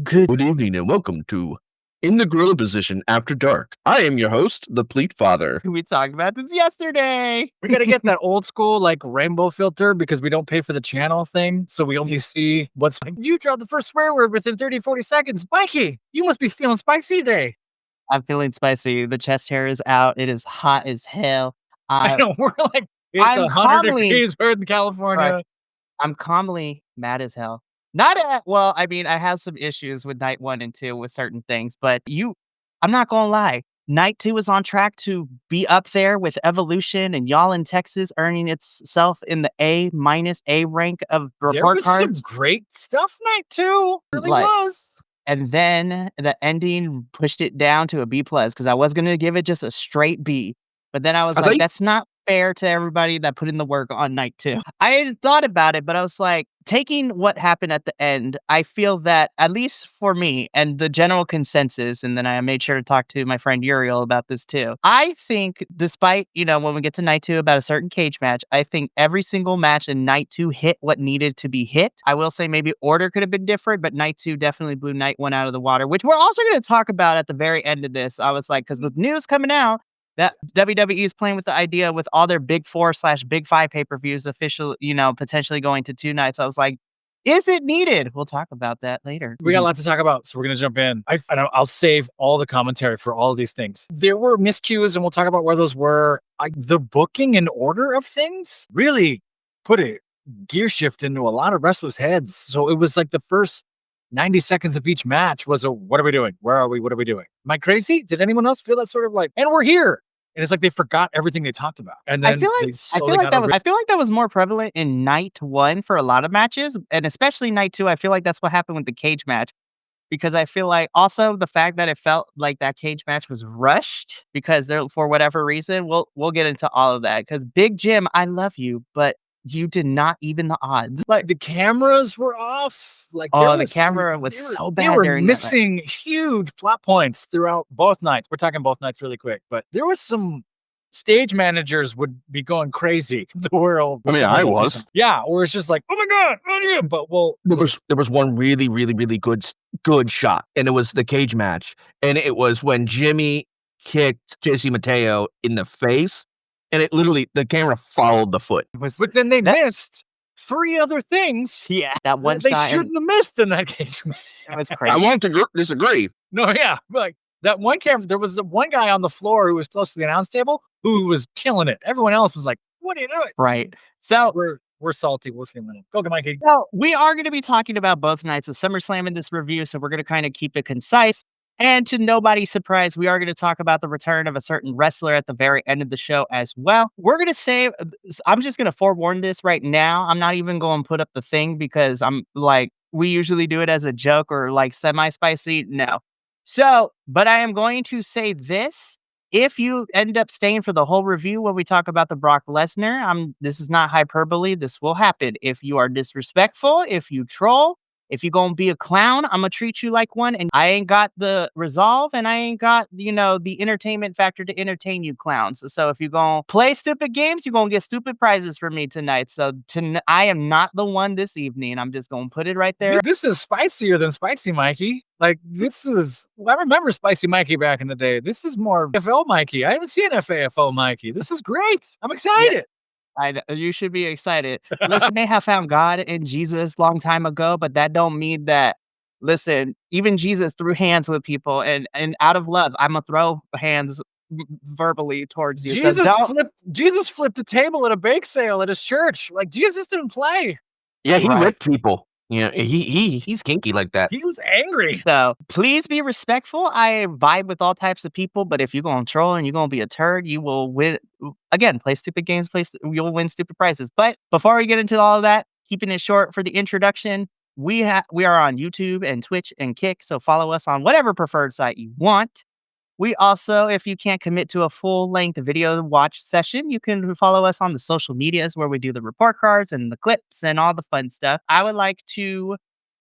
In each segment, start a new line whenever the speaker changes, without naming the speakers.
Good evening and welcome to In the Gorilla Position After Dark. I am your host, the Pleat Father.
We talked about this yesterday.
We gotta get that old school like rainbow filter because we don't pay for the channel thing. So we only see what's you dropped the first swear word within 30, 40 seconds. Mikey, you must be feeling spicy today.
I'm feeling spicy. The chest hair is out. It is hot as hell.
I know we're like it's 100 degrees. We're in California.
Right. I'm calmly mad as hell. I have some issues with night 1 and 2 with certain things, but I'm not gonna lie. Night 2 is on track to be up there with Evolution and y'all in Texas earning itself in the A- rank of report cards.
There was some great stuff night 2. It really was.
And then the ending pushed it down to a B+, because I was gonna give it just a straight B. But then I was like, that's not fair to everybody that put in the work on night 2. I hadn't thought about it, but I was like, taking what happened at the end, I feel that, at least for me, and the general consensus, and then I made sure to talk to my friend Uriel about this too. I think, despite, when we get to night 2 about a certain cage match, I think every single match in night 2 hit what needed to be hit. I will say maybe order could have been different, but night 2 definitely blew night 1 out of the water, which we're also going to talk about at the very end of this. I was like, because with news coming out, that WWE is playing with the idea with all their Big 4/Big 5 pay-per-views official, potentially going to 2 nights. I was like, is it needed? We'll talk about that later.
We got a lot to talk about, so we're going to jump in. I'll save all the commentary for all of these things. There were miscues, and we'll talk about where those were. The booking and order of things really put a gear shift into a lot of wrestlers' heads. So it was like the first 90 seconds of each match was what are we doing? Where are we? What are we doing? Am I crazy? Did anyone else feel that sort of like, and we're here? And it's like they forgot everything they talked about. And then I feel like
that was more prevalent in night 1 for a lot of matches, and especially night 2. I feel like that's what happened with the cage match, because I feel like also the fact that it felt like that cage match was rushed because for whatever reason. We'll get into all of that, because Big Jim, I love you, but you did not even the odds.
Like the cameras were off. Like
the camera was so bad.
They were missing huge plot points throughout both nights. We're talking both nights really quick, but there was some stage managers would be going crazy. The world.
I was.
Yeah, where it's just like, oh my god, but
there was one really, really, really good shot, and it was the cage match, and it was when Jimmy kicked JC Mateo in the face. And it literally, the camera followed the foot.
But then they missed 3 other things.
Yeah, that one
they shouldn't have missed in that case.
That was crazy.
I won't disagree.
No, yeah. Like that one camera, there was one guy on the floor who was close to the announce table who was killing it. Everyone else was like, what are you doing?
Right. So
we're salty. We're feeling it. Go, Mikey.
So we are going to be talking about both nights of SummerSlam in this review, so we're going to kind of keep it concise. And to nobody's surprise, we are going to talk about the return of a certain wrestler at the very end of the show as well. We're going to say, I'm just going to forewarn this right now. I'm not even going to put up the thing because I'm like, we usually do it as a joke or like semi-spicy. No. So, but I am going to say this. If you end up staying for the whole review when we talk about the Brock Lesnar, this is not hyperbole. This will happen. If you are disrespectful, if you troll, if you're going to be a clown, I'm going to treat you like one. And I ain't got the resolve and I ain't got, the entertainment factor to entertain you clowns. So if you're going to play stupid games, you're going to get stupid prizes from me tonight. So I am not the one this evening. I'm just going to put it right there.
This is spicier than Spicy Mikey. Like I remember Spicy Mikey back in the day. This is more FL Mikey. I haven't seen FAFO Mikey. This is great. I'm excited.
Yeah. You should be excited. Listen, may have found God in Jesus long time ago, but that don't mean that, listen, even Jesus threw hands with people and out of love, I'm going to throw hands verbally towards you.
Jesus flipped a table at a bake sale at his church. Like Jesus didn't play.
Yeah, he ripped people. He's kinky like that.
He was angry.
So please be respectful. I vibe with all types of people, but if you're going to troll and you're going to be a turd, you will win. Again, play stupid games, you'll win stupid prizes. But before we get into all of that, keeping it short for the introduction, we are on YouTube and Twitch and Kick, so follow us on whatever preferred site you want. We also, if you can't commit to a full-length video watch session, you can follow us on the social medias where we do the report cards and the clips and all the fun stuff. I would like to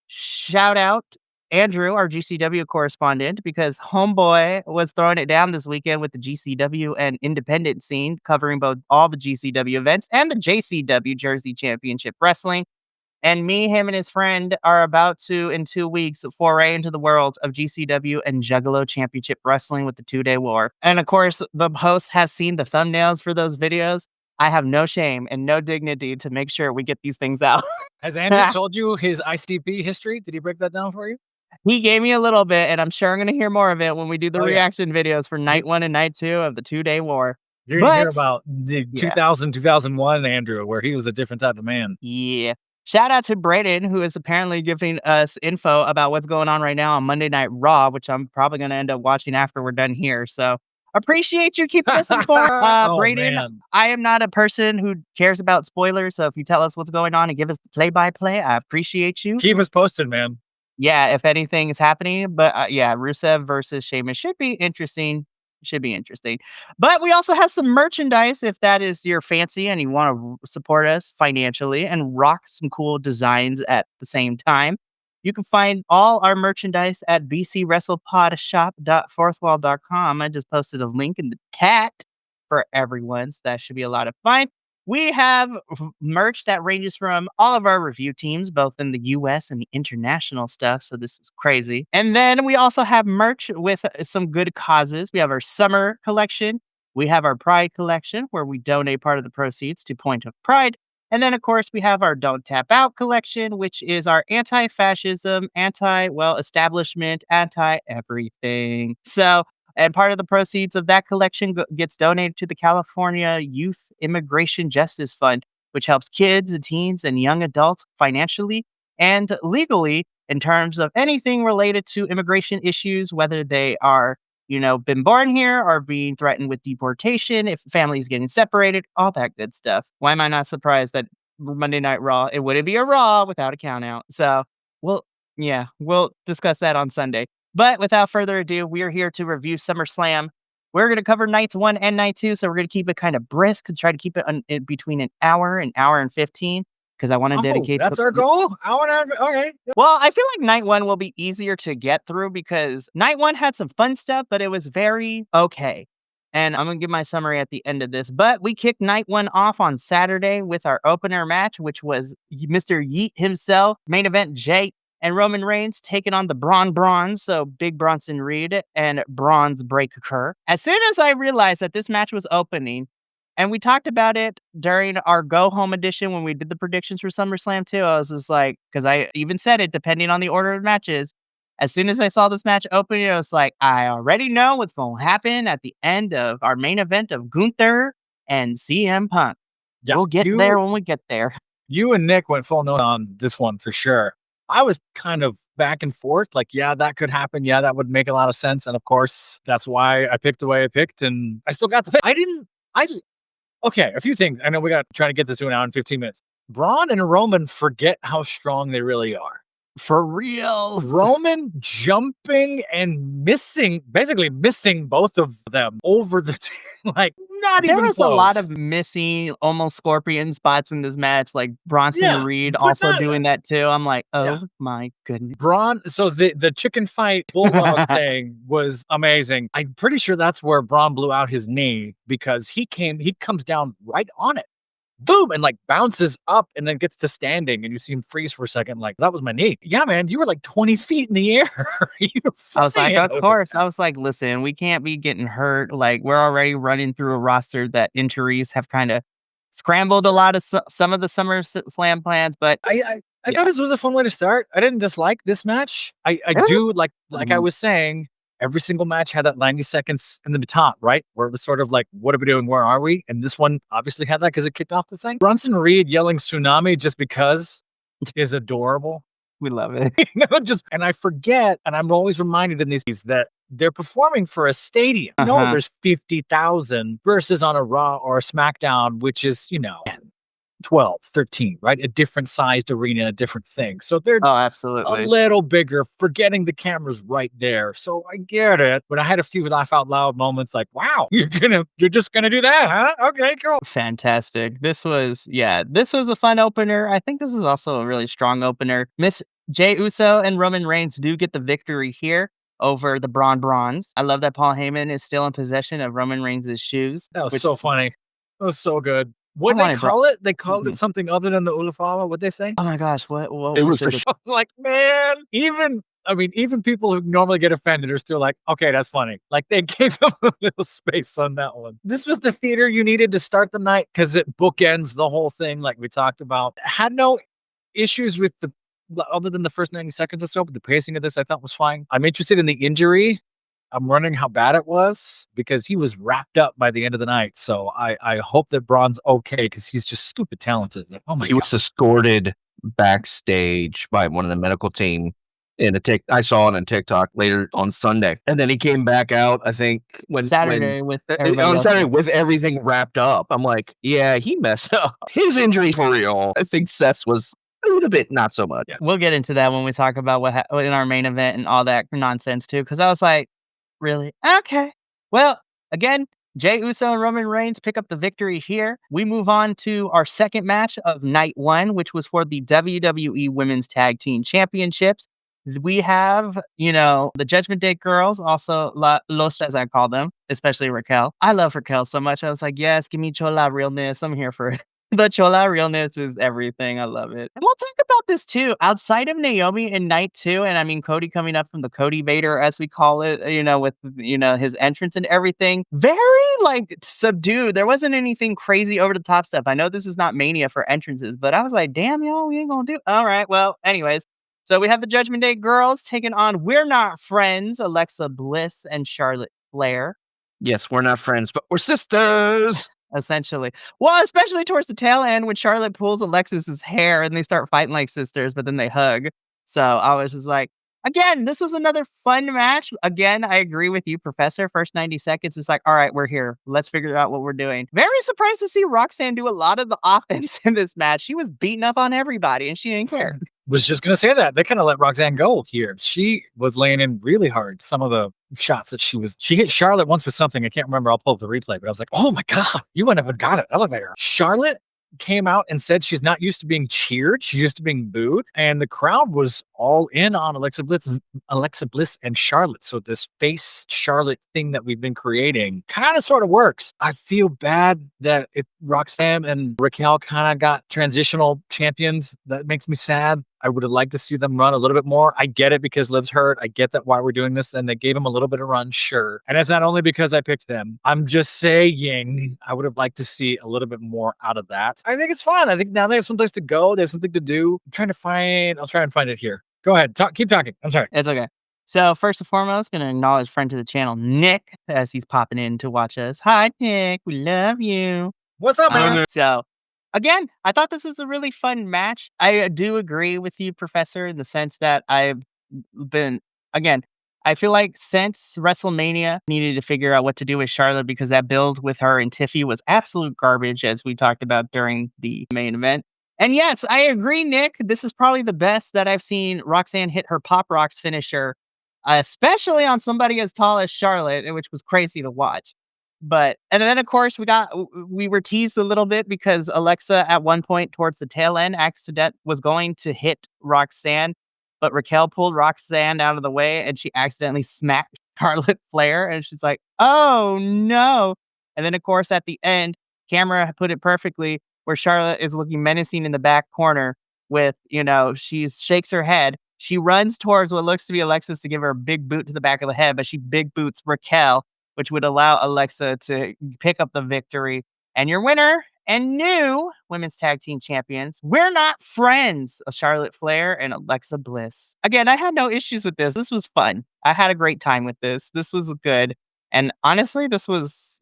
shout out Andrew, our GCW correspondent, because homeboy was throwing it down this weekend with the GCW and independent scene, covering both all the GCW events and the JCW Jersey Championship Wrestling. And me, him, and his friend are about to, in 2 weeks, foray into the world of GCW and Juggalo Championship Wrestling with the 2-day war. And of course, the hosts have seen the thumbnails for those videos. I have no shame and no dignity to make sure we get these things out.
Has Andrew told you his ICP history? Did he break that down for you?
He gave me a little bit, and I'm sure I'm going to hear more of it when we do the
Oh, yeah.
reaction videos for night
You-
1 and night 2 of the 2-day war.
You're going to hear
But
about the
yeah.
2000, 2001 Andrew, where he was a different type of man.
Yeah. Shout out to Brayden, who is apparently giving us info about what's going on right now on Monday Night Raw, which I'm probably going to end up watching after we're done here. So appreciate you keeping us informed.
Oh,
Brayden,
man.
I am not a person who cares about spoilers. So if you tell us what's going on and give us the play-by-play, I appreciate you.
Keep us posted, man.
Yeah, if anything is happening. But yeah, Rusev versus Sheamus should be interesting. Should be interesting. But we also have some merchandise if that is your fancy and you want to support us financially and rock some cool designs at the same time. You can find all our merchandise at bcwrestlepodshop.fourthwall.com. I just posted a link in the chat for everyone, so that should be a lot of fun. We have merch that ranges from all of our review teams, both in the US and the international stuff. So this was crazy. And then we also have merch with some good causes. We have our summer collection. We have our pride collection where we donate part of the proceeds to Point of Pride. And then, of course, we have our Don't Tap Out collection, which is our anti-fascism, establishment, anti-everything. So, and part of the proceeds of that collection gets donated to the California Youth Immigration Justice Fund, which helps kids, teens, and young adults financially and legally in terms of anything related to immigration issues, whether they are, been born here or being threatened with deportation, if families getting separated, all that good stuff. Why am I not surprised that Monday Night Raw, it wouldn't be a Raw without a count out. So we'll discuss that on Sunday. But without further ado, we are here to review SummerSlam. We're going to cover nights 1 and night 2, so we're going to keep it kind of brisk and try to keep it in between an hour and 15, because I want to dedicate.
That's our goal? Hour and a half? Okay.
Well, I feel like night 1 will be easier to get through because night 1 had some fun stuff, but it was very okay. And I'm going to give my summary at the end of this. But we kicked night 1 off on Saturday with our opener match, which was Mr. Yeet himself, main event Jay and Roman Reigns taking on the Bronze, so Big Bronson Reed and Bronze Breakker. As soon as I realized that this match was opening, and we talked about it during our Go Home edition when we did the predictions for SummerSlam too, I was just like, because I even said it, depending on the order of matches, as soon as I saw this match opening, I was like, I already know what's going to happen at the end of our main event of Gunther and CM Punk. Yeah, we'll get there when we get there.
You and Nick went full note on this one for sure. I was kind of back and forth, like, yeah, that could happen. Yeah, that would make a lot of sense. And of course, that's why I picked the way I picked. And I still got the pick. Okay, a few things. I know we got to try to get this to an hour and 15 minutes. Braun and Roman forget how strong they really are.
For real.
Roman jumping and basically missing both of them over the like not
there
even
was
close.
A lot of missing almost scorpion spots in this match, like Bronson Reed also doing that too. I'm like, my goodness.
Braun, so the chicken fight bulldog thing was amazing. I'm pretty sure that's where Braun blew out his knee because he comes down right on it. Boom, and like bounces up and then gets to standing and you see him freeze for a second. Like, that was my knee. Yeah, man, you were like 20 feet in the air.
I was like, of course. I was like, listen, we can't be getting hurt. Like, we're already running through a roster that injuries have kind of scrambled a lot of some of the SummerSlam plans. But
I thought this was a fun way to start. I didn't dislike this match. I do like I was saying. Every single match had that 90 seconds in the top, right? Where it was sort of like, what are we doing? Where are we? And this one obviously had that because it kicked off the thing. Bronson Reed yelling tsunami just because is adorable.
We love it.
And I forget, and I'm always reminded in these that they're performing for a stadium. No, there's 50,000 versus on a Raw or a SmackDown, which is, 12, 13, right? A different sized arena, a different thing. So they're
absolutely
a little bigger, forgetting the camera's right there. So I get it. But I had a few laugh out loud moments like, wow, you're just gonna do that, huh? Okay, cool.
Fantastic. This was a fun opener. I think this is also a really strong opener. Miss Jey Uso and Roman Reigns do get the victory here over the Bronze. I love that Paul Heyman is still in possession of Roman Reigns' shoes.
That was so funny. That was so good. What
I
they
wanted
call it? They called
Mhm.
it something other than the Ulafala. What'd they say?
Oh my gosh, what
It
was
was
it?
the
I was like, man, even people who normally get offended are still like, okay, that's funny. Like they gave them a little space on that one. This was the theater you needed to start the night because it bookends the whole thing, like we talked about. Had no issues with the other than the first 90 seconds or so, but the pacing of this I thought was fine. I'm interested in the injury. I'm wondering how bad it was because he was wrapped up by the end of the night. So I hope that Braun's okay because he's just stupid talented. Like, oh my
He
god.
was escorted backstage by one of the medical team in a I saw it on TikTok later on Sunday, and then he came back out, I think, when
Saturday with everybody
on
else.
Saturday with everything wrapped up. I'm like, "Yeah, he messed up. His injury for real." I think Seth's was a little bit not so much.
Yeah.
We'll get into that when we talk about what in our main event and all that nonsense too. Because I was like, really? Okay. Well, again, Jey Uso and Roman Reigns pick up the victory here. We move on to our second match of night one, which was for the WWE Women's Tag Team Championships. We have, the Judgment Day girls, also Los, as I call them, especially Raquel. I love Raquel so much. I was like, yes, give me Chola realness. I'm here for it. The Chola realness is everything. I love it. And we'll talk about this too. Outside of Naomi in night two, and I mean Cody coming up from the Cody Vader, as we call it, with his entrance and everything. Very like subdued. There wasn't anything crazy over the top stuff. I know this is not Mania for entrances, but I was like, damn, we ain't gonna do. All right. Well, anyways. So we have the Judgment Day girls taking on We're Not Friends, Alexa Bliss and Charlotte Flair.
Yes, we're not friends, but we're sisters.
Essentially. Well, especially towards the tail end when Charlotte pulls Alexis's hair and they start fighting like sisters, but then they hug. So I was just like, again, this was another fun match. Again, I agree with you, Professor. First 90 seconds, it's like, all right, we're here. Let's figure out what we're doing. Very surprised to see Roxanne do a lot of the offense in this match. She was beating up on everybody and she didn't care.
Was just gonna say that. They kind of let Roxanne go here. She was laying in really hard. Some of the shots that she hit Charlotte once with something. I can't remember. I'll pull up the replay, but I was like, oh my God, you went up and got it. I look at her. Charlotte came out and said she's not used to being cheered. She's used to being booed. And the crowd was all in on Alexa Bliss and Charlotte. So this face Charlotte thing that we've been creating kind of sort of works. I feel bad that Roxanne and Raquel kind of got transitional champions. That makes me sad. I would have liked to see them run a little bit more. I get it because Liv's hurt. I get that why we're doing this, and they gave him a little bit of run, sure. And it's not only because I picked them. I'm just saying I would have liked to see a little bit more out of that. I think it's fun. I think now they have someplace to go. They have something to do. I'll try and find it here. Go ahead. Keep talking. I'm sorry.
It's okay. So first and foremost, going to acknowledge friend to the channel, Nick, as he's popping in to watch us. Hi, Nick. We love you.
What's up, man?
So again, I thought this was a really fun match. I do agree with you, Professor, in the sense that I feel like since WrestleMania needed to figure out what to do with Charlotte because that build with her and Tiffy was absolute garbage, as we talked about during the main event. And yes, I agree, Nick. This is probably the best that I've seen Roxanne hit her Pop Rocks finisher, especially on somebody as tall as Charlotte, which was crazy to watch. And then of course we were teased a little bit because Alexa at one point towards the tail end was going to hit Roxanne, but Raquel pulled Roxanne out of the way and she accidentally smacked Charlotte Flair and she's like, oh no. And then of course at the end, camera put it perfectly where Charlotte is looking menacing in the back corner with, she shakes her head. She runs towards what looks to be Alexis to give her a big boot to the back of the head, but she big boots Raquel, which would allow Alexa to pick up the victory. And your winner and new Women's Tag Team Champions, We're Not Friends, Charlotte Flair and Alexa Bliss. Again, I had no issues with this. This was fun. I had a great time with this. This was good. And honestly, this was,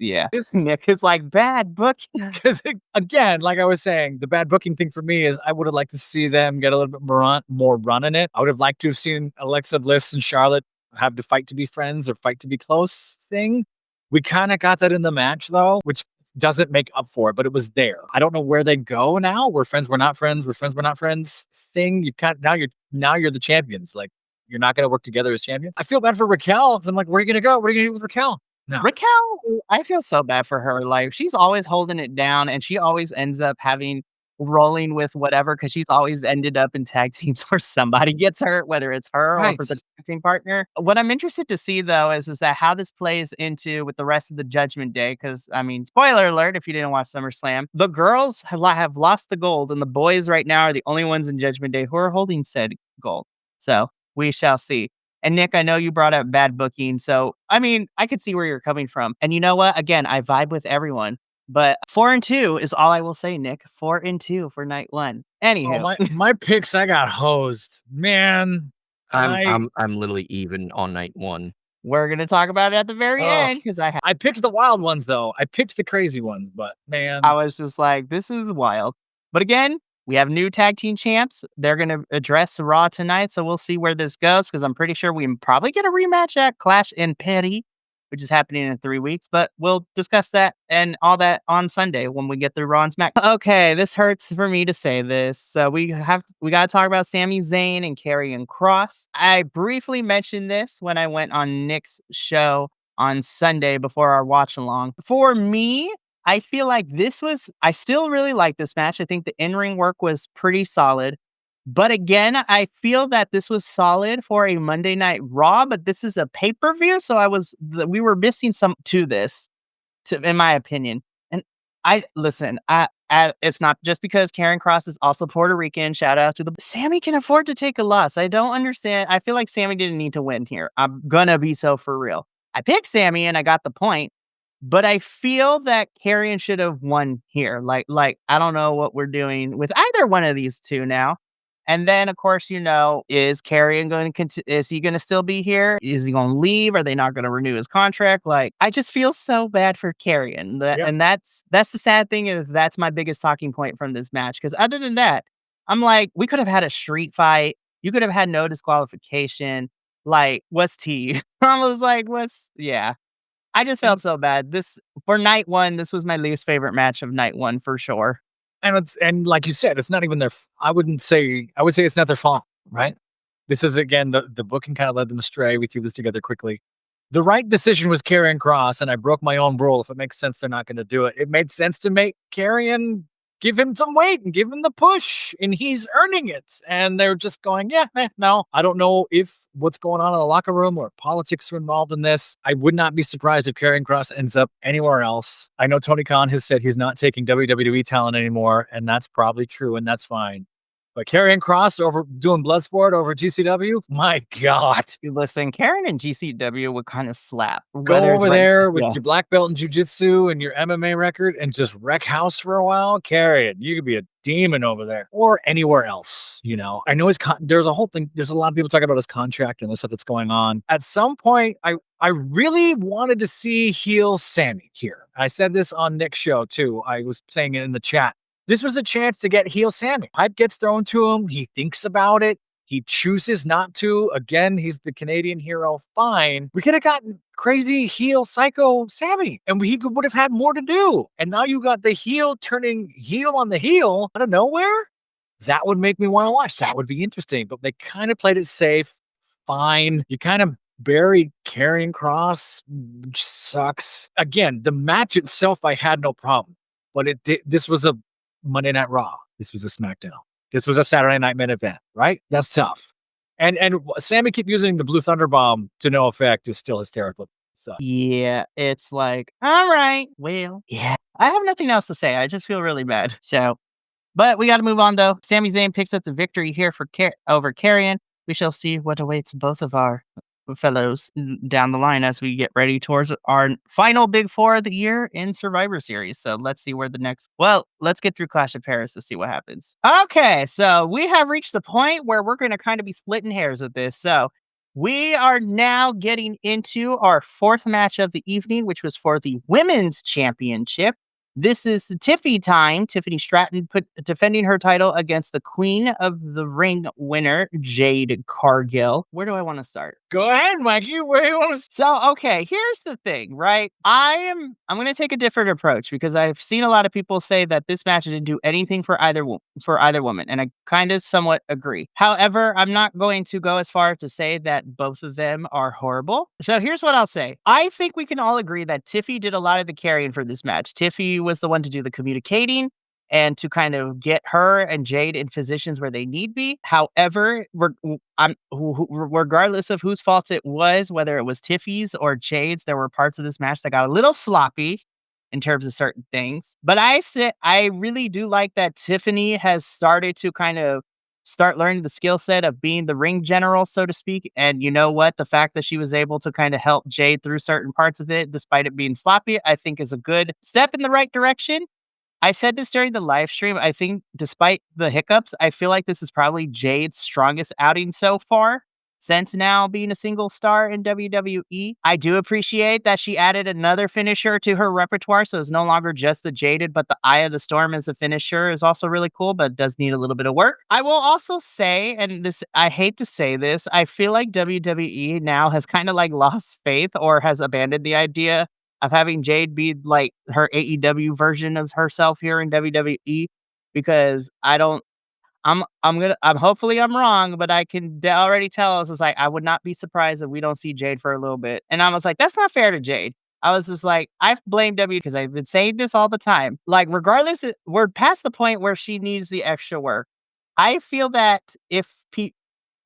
Nick is like bad booking.
Because again, like I was saying, the bad booking thing for me is I would have liked to see them get a little bit more run in it. I would have liked to have seen Alexa Bliss and Charlotte have the fight to be friends or fight to be close thing. We kind of got that in the match though, which doesn't make up for it, but it was there. I don't know where they go now. We're friends, we're not friends. We're friends, we're not friends thing. Now you're the champions. Like you're not going to work together as champions. I feel bad for Raquel because I'm like, where are you going to go? What are you going to do with Raquel? No.
Raquel, I feel so bad for her. Like she's always holding it down and she always ends up having rolling with whatever because she's always ended up in tag teams where somebody gets hurt, whether it's her or
Right.
for the tag team partner. What I'm interested to see though is that how this plays into with the rest of the Judgment Day. Because I mean, spoiler alert, if you didn't watch SummerSlam, the girls have lost the gold, and the boys right now are the only ones in Judgment Day who are holding said gold. So we shall see. And Nick, I know you brought up bad booking. So, I mean, I could see where you're coming from. And you know what? Again, I vibe with everyone. But 4-2 is all I will say, Nick. 4-2 for night one.
Oh,
Anywho,
my picks, I got hosed. Man,
I'm literally even on night one.
we're going to talk about it at the very
ugh.
end because
I picked the wild ones, though. I picked the crazy ones, but man.
I was just like, this is wild. But again, we have new tag team champs. They're going to address Raw tonight. So we'll see where this goes because I'm pretty sure we probably get a rematch at Clash in Petty, which is happening in 3 weeks. But we'll discuss that and all that on Sunday when we get through Raw and Smack. Okay, this hurts for me to say this. So we got to talk about Sami Zayn and Karrion Kross. I briefly mentioned this when I went on Nick's show on Sunday before our watch along. For me, I feel like I still really like this match. I think the in-ring work was pretty solid. But again, I feel that this was solid for a Monday Night Raw, but this is a pay-per-view. So we were missing some to this, in my opinion. And it's not just because Karrion Kross is also Puerto Rican. Shout out to Sammy can afford to take a loss. I don't understand. I feel like Sammy didn't need to win here. I'm gonna be so for real. I picked Sammy and I got the point. But I feel that Karrion should have won here. Like I don't know what we're doing with either one of these two now. And then, of course, is Karrion going to is he going to still be here? Is he going to leave? Are they not going to renew his contract? Like, I just feel so bad for Karrion.
Yep.
And that's the sad thing is that's my biggest talking point from this match. Because other than that, I'm like, we could have had a street fight. You could have had no disqualification. Like, what's T? I was like, yeah. I just felt so bad. For night one, this was my least favorite match of night one for sure.
And like you said, it's not even I would say it's not their fault, right? This is again the booking kind of led them astray. We threw this together quickly. The right decision was Karrion Kross, and I broke my own rule. If it makes sense, they're not going to do it. It made sense to make Karrion give him some weight and give him the push, and he's earning it. And they're just going, no. I don't know if what's going on in the locker room or politics are involved in this. I would not be surprised if Karrion Kross ends up anywhere else. I know Tony Khan has said he's not taking WWE talent anymore, and that's probably true, and that's fine. But Karrion Kross doing Bloodsport over GCW, my God.
Listen, Karrion and GCW would kind of slap.
Go over there with your black belt in jiu-jitsu and your MMA record and just wreck house for a while. Karrion, you could be a demon over there or anywhere else. I know there's a whole thing. There's a lot of people talking about his contract and the stuff that's going on. At some point, I really wanted to see heel Sammy here. I said this on Nick's show too. I was saying it in the chat. This was a chance to get heel Sammy. Pipe gets thrown to him. He thinks about it. He chooses not to. Again, he's the Canadian hero. Fine. We could have gotten crazy heel psycho Sammy, and he would have had more to do. And now you got the heel turning heel on the heel out of nowhere? That would make me want to watch. That would be interesting. But they kind of played it safe. Fine. You kind of buried Karrion Kross, which sucks. Again, the match itself, I had no problem. But this was a Monday Night Raw. This was a SmackDown. This was a Saturday Night main event, right? That's tough. And Sammy keep using the Blue Thunder Bomb to no effect is still hysterical. So
yeah, it's like, all right, well, yeah. I have nothing else to say. I just feel really bad. So, but we got to move on though. Sami Zayn picks up the victory here over Karrion. We shall see what awaits both of our fellows down the line as we get ready towards our final big four of the year in Survivor Series. So let's see where let's get through Clash of Paris to see what happens. Okay, so we have reached the point where we're going to kind of be splitting hairs with this. So we are now getting into our fourth match of the evening, which was for the Women's Championship. This is the Tiffy time. Tiffany Stratton defending her title against the Queen of the Ring winner, Jade Cargill. Where do I want to start?
Go ahead, Mikey. Where do you want to start?
So, okay, here's the thing, right? I'm going to take a different approach because I've seen a lot of people say that this match didn't do anything for either woman, and I kind of somewhat agree. However, I'm not going to go as far to say that both of them are horrible. So here's what I'll say. I think we can all agree that Tiffy did a lot of the carrying for this match. Tiffy was the one to do the communicating. and to kind of get her and Jade in positions where they need be. However, regardless of whose fault it was, whether it was Tiffy's or Jade's, there were parts of this match that got a little sloppy in terms of certain things. But I really do like that Tiffany has started to kind of start learning the skill set of being the ring general, so to speak. And you know what? The fact that she was able to kind of help Jade through certain parts of it, despite it being sloppy, I think is a good step in the right direction. I said this during the live stream. I think despite the hiccups, I feel like this is probably Jade's strongest outing so far since now being a single star in WWE. I do appreciate that she added another finisher to her repertoire, so it's no longer just the Jaded, but the Eye of the Storm as a finisher is also really cool, but does need a little bit of work. I will also say, and this, I hate to say this, I feel like WWE now has kind of like lost faith or has abandoned the idea of having Jade be like her AEW version of herself here in WWE, because I'm hopefully I'm wrong, but I can already tell us, it's like I would not be surprised if we don't see Jade for a little bit. And I was like, that's not fair to Jade. I was just like, I blame W because I've been saying this all the time. Like, regardless, we're past the point where she needs the extra work. I feel that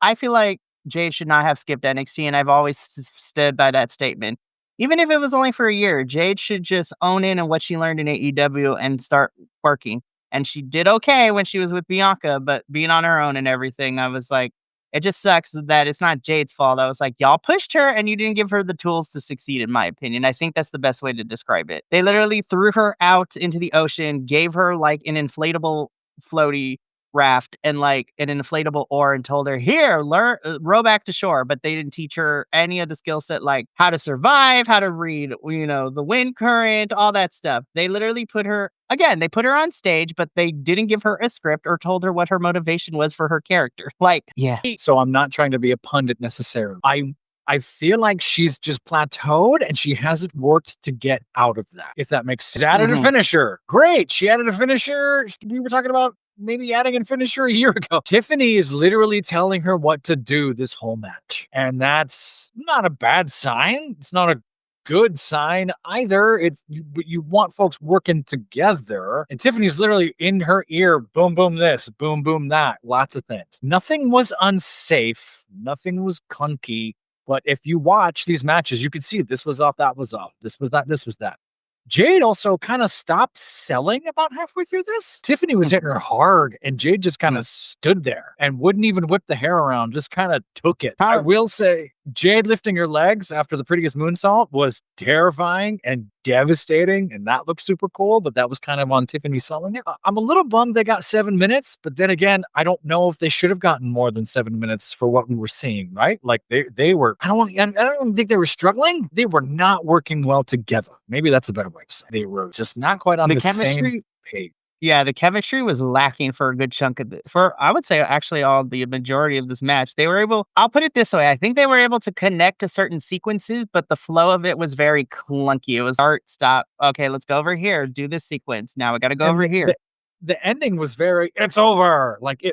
I feel like Jade should not have skipped NXT, and I've always stood by that statement. Even if it was only for a year, Jade should just own in on what she learned in AEW and start working. And she did okay when she was with Bianca, but being on her own and everything, I was like, it just sucks that it's not Jade's fault. I was like, y'all pushed her and you didn't give her the tools to succeed, in my opinion. I think that's the best way to describe it. They literally threw her out into the ocean, gave her like an inflatable floaty raft and like an inflatable oar and told her, here, learn, row back to shore. But they didn't teach her any of the skill set, like how to survive, how to read, the wind current, all that stuff. They literally they put her on stage, but they didn't give her a script or told her what her motivation was for her character. Like, yeah.
So I'm not trying to be a pundit necessarily. I feel like she's just plateaued and she hasn't worked to get out of that, if that makes sense. She added a finisher. Great. She added a finisher. We were talking about maybe adding a finisher a year ago. Tiffany is literally telling her what to do this whole match. And that's not a bad sign. It's not a good sign either. You want folks working together. And Tiffany's literally in her ear, boom, boom, this, boom, boom, that, lots of things. Nothing was unsafe. Nothing was clunky. But if you watch these matches, you can see this was off, that was off. This was that, this was that. Jade also kind of stopped selling about halfway through this. Tiffany was hitting her hard, and Jade just kind of stood there and wouldn't even whip the hair around, just kind of took it. I will say, Jade lifting her legs after the prettiest moonsault was terrifying and devastating, and that looked super cool, but that was kind of on Tiffany selling it. I'm a little bummed they got 7 minutes, but then again, I don't know if they should have gotten more than 7 minutes for what we were seeing, right? Like they were, I don't think they were struggling. They were not working well together. Maybe that's a better way to say it. They were just not quite on the same page.
Yeah, the chemistry was lacking for a good chunk of I would say actually the majority of this match. I'll put it this way, I think they were able to connect to certain sequences, but the flow of it was very clunky. It was start, stop, okay, let's go over here, do this sequence, now we gotta go over here.
The ending was very, it's over. Like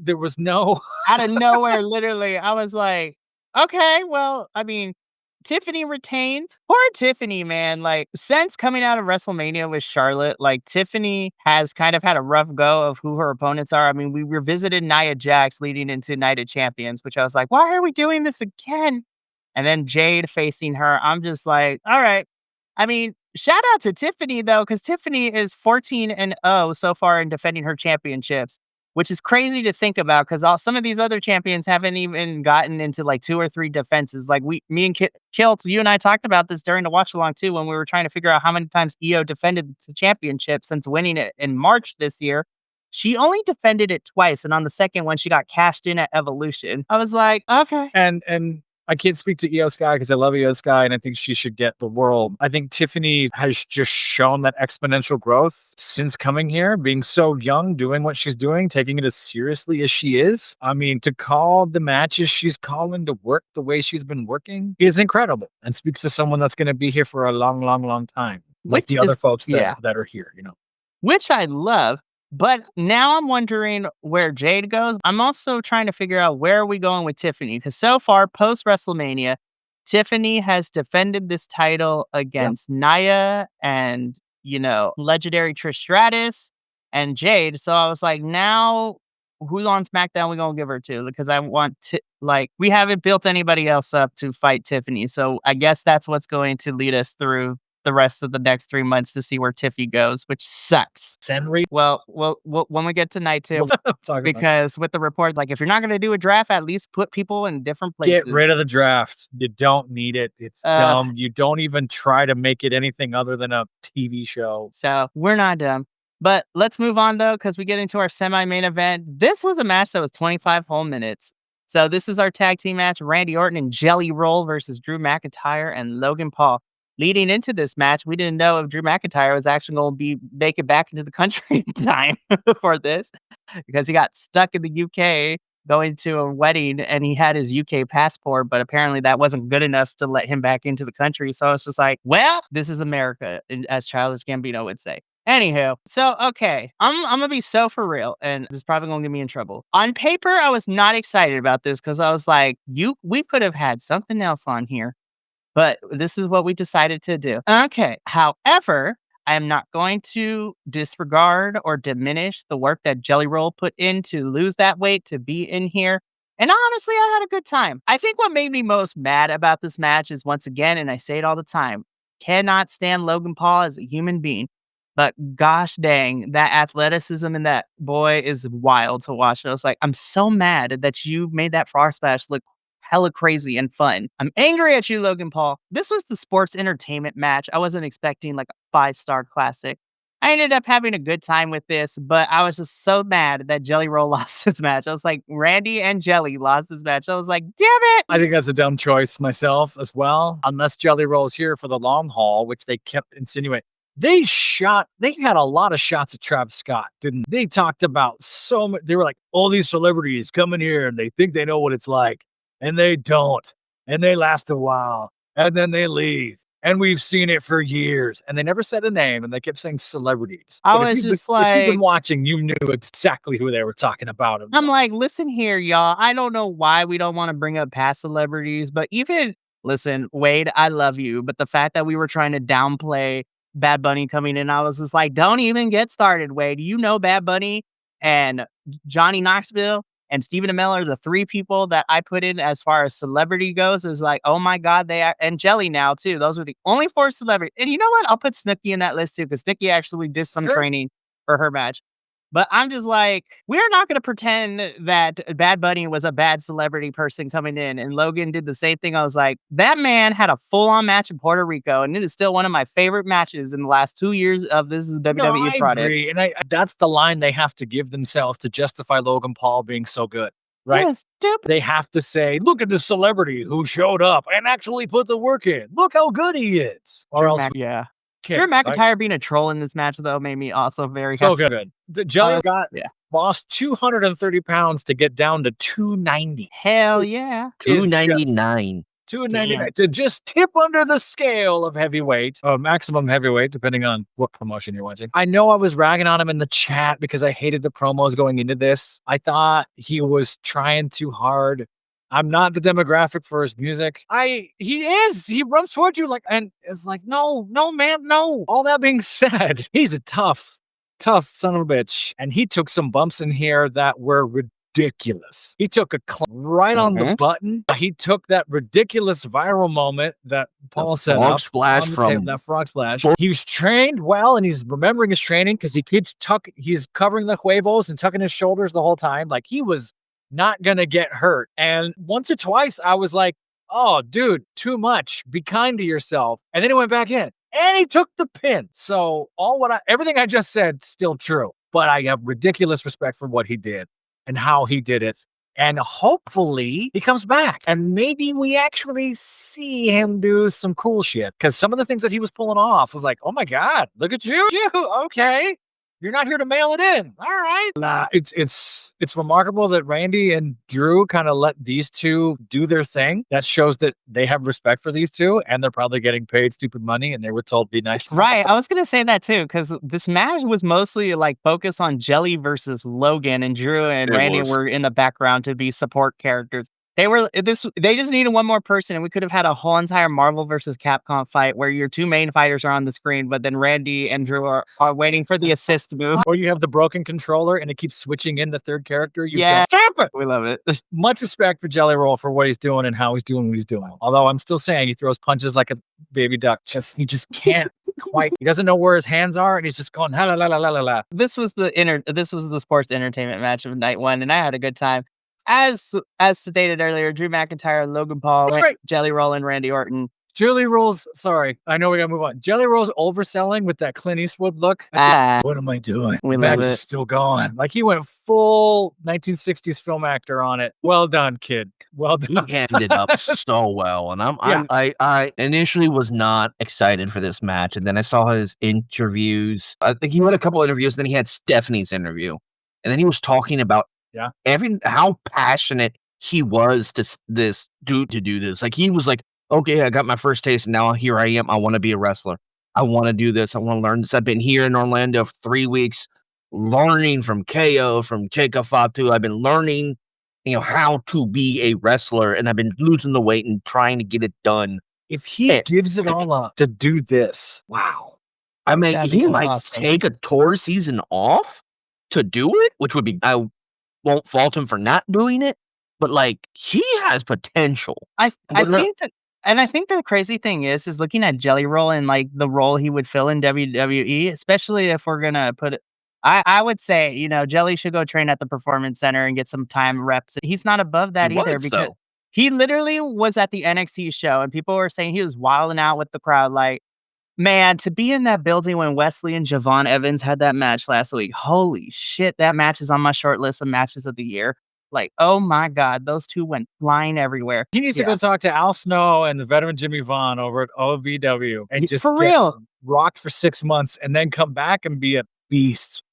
there was no...
Out of nowhere, literally. I was like, okay, well, I mean, Tiffany retains. Poor Tiffany, man. Like, since coming out of WrestleMania with Charlotte, like, Tiffany has kind of had a rough go of who her opponents are. I mean, we revisited Nia Jax leading into Night of Champions, which I was like, why are we doing this again? And then Jade facing her. I'm just like, all right. I mean, shout out to Tiffany, though, because Tiffany is 14-0 so far in defending her championships, which is crazy to think about because some of these other champions haven't even gotten into like 2 or 3 defenses. Like me and Kilt, you and I talked about this during the watch along too, when we were trying to figure out how many times Io defended the championship since winning it in March this year. She only defended it twice, and on the second one, she got cashed in at Evolution. I was like, okay.
And I can't speak to Io Sky because I love Io Sky and I think she should get the world. I think Tiffany has just shown that exponential growth since coming here, being so young, doing what she's doing, taking it as seriously as she is. I mean, to call the matches she's calling to work the way she's been working is incredible and speaks to someone that's going to be here for a long, long, long time. Like the other folks that are here,
Which I love. But now I'm wondering where Jade goes. I'm also trying to figure out where are we going with Tiffany, because so far, post-WrestleMania, Tiffany has defended this title against Nia and, legendary Trish Stratus. and Jade. So I was like, now who's on SmackDown we gonna give her to? Because I want to we haven't built anybody else up to fight Tiffany. So I guess that's what's going to lead us through the rest of the next 3 months to see where Tiffy goes, which sucks.
Henry.
Well, when we get to night 2, because with the report, like if you're not going to do a draft, at least put people in different places.
Get rid of the draft. You don't need it. It's dumb. You don't even try to make it anything other than a TV show.
So we're not dumb. But let's move on though, because we get into our semi-main event. This was a match that was 25 whole minutes. So this is our tag team match: Randy Orton and Jelly Roll versus Drew McIntyre and Logan Paul. Leading into this match, we didn't know if Drew McIntyre was actually going to make it back into the country in time for this, because he got stuck in the UK going to a wedding and he had his UK passport, but apparently that wasn't good enough to let him back into the country. So it's just like, well, this is America, as Childish Gambino would say. Anywho, so okay, I'm gonna be so for real, and this is probably gonna get me in trouble. On paper, I was not excited about this because I was like, we could have had something else on here, but this is what we decided to do. Okay, however, I am not going to disregard or diminish the work that Jelly Roll put in to lose that weight to be in here. And honestly, I had a good time. I think what made me most mad about this match is, once again, and I say it all the time, cannot stand Logan Paul as a human being. But gosh dang, that athleticism in that boy is wild to watch. And I was like, I'm so mad that you made that frog splash look hella crazy and fun. I'm angry at you, Logan Paul. This was the sports entertainment match. I wasn't expecting like a 5-star classic. I ended up having a good time with this, but I was just so mad that Jelly Roll lost his match. I was like, Randy and Jelly lost his match. I was like, damn it.
I think that's a dumb choice myself as well. Unless Jelly Roll's here for the long haul, which they kept insinuating. They had a lot of shots at Travis Scott, didn't they? They talked about so much. They were like, all these celebrities come in here and they think they know what it's like, and they don't. And they last a while, and then they leave. And we've seen it for years. And they never said a name, and they kept saying celebrities.
I was just like,
if you've been watching, you knew exactly who they were talking about.
I'm like, listen here, y'all. I don't know why we don't want to bring up past celebrities, but listen, Wade, I love you. But the fact that we were trying to downplay Bad Bunny coming in, I was just like, don't even get started, Wade. You know Bad Bunny and Johnny Knoxville and Stephen Amell are the 3 people that I put in as far as celebrity goes. Is like, oh my God, and Jelly now too. Those are the only 4 celebrities. And you know what? I'll put Snooki in that list too, because Snooki actually did some training for her match. But I'm just like, we're not going to pretend that Bad Bunny was a bad celebrity person coming in. And Logan did the same thing. I was like, that man had a full-on match in Puerto Rico, and it is still one of my favorite matches in the last 2 years of this WWE product.
I agree. And that's the line they have to give themselves to justify Logan Paul being so good, right?
Yeah, stupid.
They have to say, look at the celebrity who showed up and actually put the work in. Look how good he is. Or else,
yeah. Drew McIntyre being a troll in this match, though, made me also very happy.
So good. The Jelly lost 230 pounds to get down to 290.
Hell yeah.
299.
299 to just tip under the scale of heavyweight, or maximum heavyweight, depending on what promotion you're watching. I know I was ragging on him in the chat because I hated the promos going into this. I thought he was trying too hard. I'm not the demographic for his music. He runs towards you and it's like, no, man, no. All that being said, he's a tough son of a bitch. And he took some bumps in here that were ridiculous. He took a right on the button. He took that ridiculous viral moment that Paul set up. That frog splash. He's trained well, and he's remembering his training because he's covering the huevos and tucking his shoulders the whole time. Like, he was not gonna get hurt. And once or twice I was like, oh dude, too much. Be kind to yourself. And then he went back in and he took the pin. So everything I just said still true, but I have ridiculous respect for what he did and how he did it. And hopefully he comes back and maybe we actually see him do some cool shit. Because some of the things that he was pulling off was like, oh my God, look at you. Okay. You're not here to mail it in. All right. It's remarkable that Randy and Drew kind of let these two do their thing. That shows that they have respect for these two, and they're probably getting paid stupid money, and they were told be nice to
right. I was going to say that too, because this match was mostly like focused on Jelly versus Logan, and Drew and Randy were in the background to be support characters. They just needed one more person, and we could have had a whole entire Marvel versus Capcom fight where your two main fighters are on the screen, but then Randy and Drew are waiting for the assist move.
Or you have the broken controller and it keeps switching in the third character.
Yeah. We love it.
Much respect for Jelly Roll for what he's doing and how he's doing what he's doing. Although I'm still saying he throws punches like a baby duck. He just can't quite. He doesn't know where his hands are, and he's just going la la la la la la.
This was the sports entertainment match of night one, and I had a good time. As stated earlier, Drew McIntyre, Logan Paul,
That's right.
Jelly Roll, and Randy Orton.
Jelly Roll's, sorry, I know we gotta move on. Jelly Roll's overselling with that Clint Eastwood look. What am I doing?
We
The
love
match
it.
is still going. Like he went full 1960s film actor on it. Well done, kid. Well done.
He ended up so well, and I initially was not excited for this match, and then I saw his interviews. I think he had a couple interviews, then he had Stephanie's interview, and then he was talking about how passionate he was to this dude to do this. Like he was like, okay, I got my first taste, and now here I am. I want to be a wrestler. I want to do this. I want to learn this. I've been here in Orlando for 3 weeks, learning from KO, from Jacob Fatu. I've been learning, how to be a wrestler, and I've been losing the weight and trying to get it done.
If he gives it all up to do this, wow.
I mean,
That'd
he
be
might
awesome.
take a tour season off to do it, which would be, I won't fault him for not doing it, but like he has potential.
I think that, and I think the crazy thing is looking at Jelly Roll and like the role he would fill in WWE, especially if we're gonna put it. I would say, Jelly should go train at the Performance Center and get some time reps. He's not above that
He
either
was,
because
though.
he literally was at the NXT show and people were saying he was wilding out with the crowd. Like, man, to be in that building when Wesley and Javon Evans had that match last week, holy shit, that match is on my short list of matches of the year. Like, oh my God, those two went flying everywhere.
He needs to go talk to Al Snow and the veteran Jimmy Vaughn over at OVW and just
For
get
real.
rocked for 6 months and then come back and be a beast.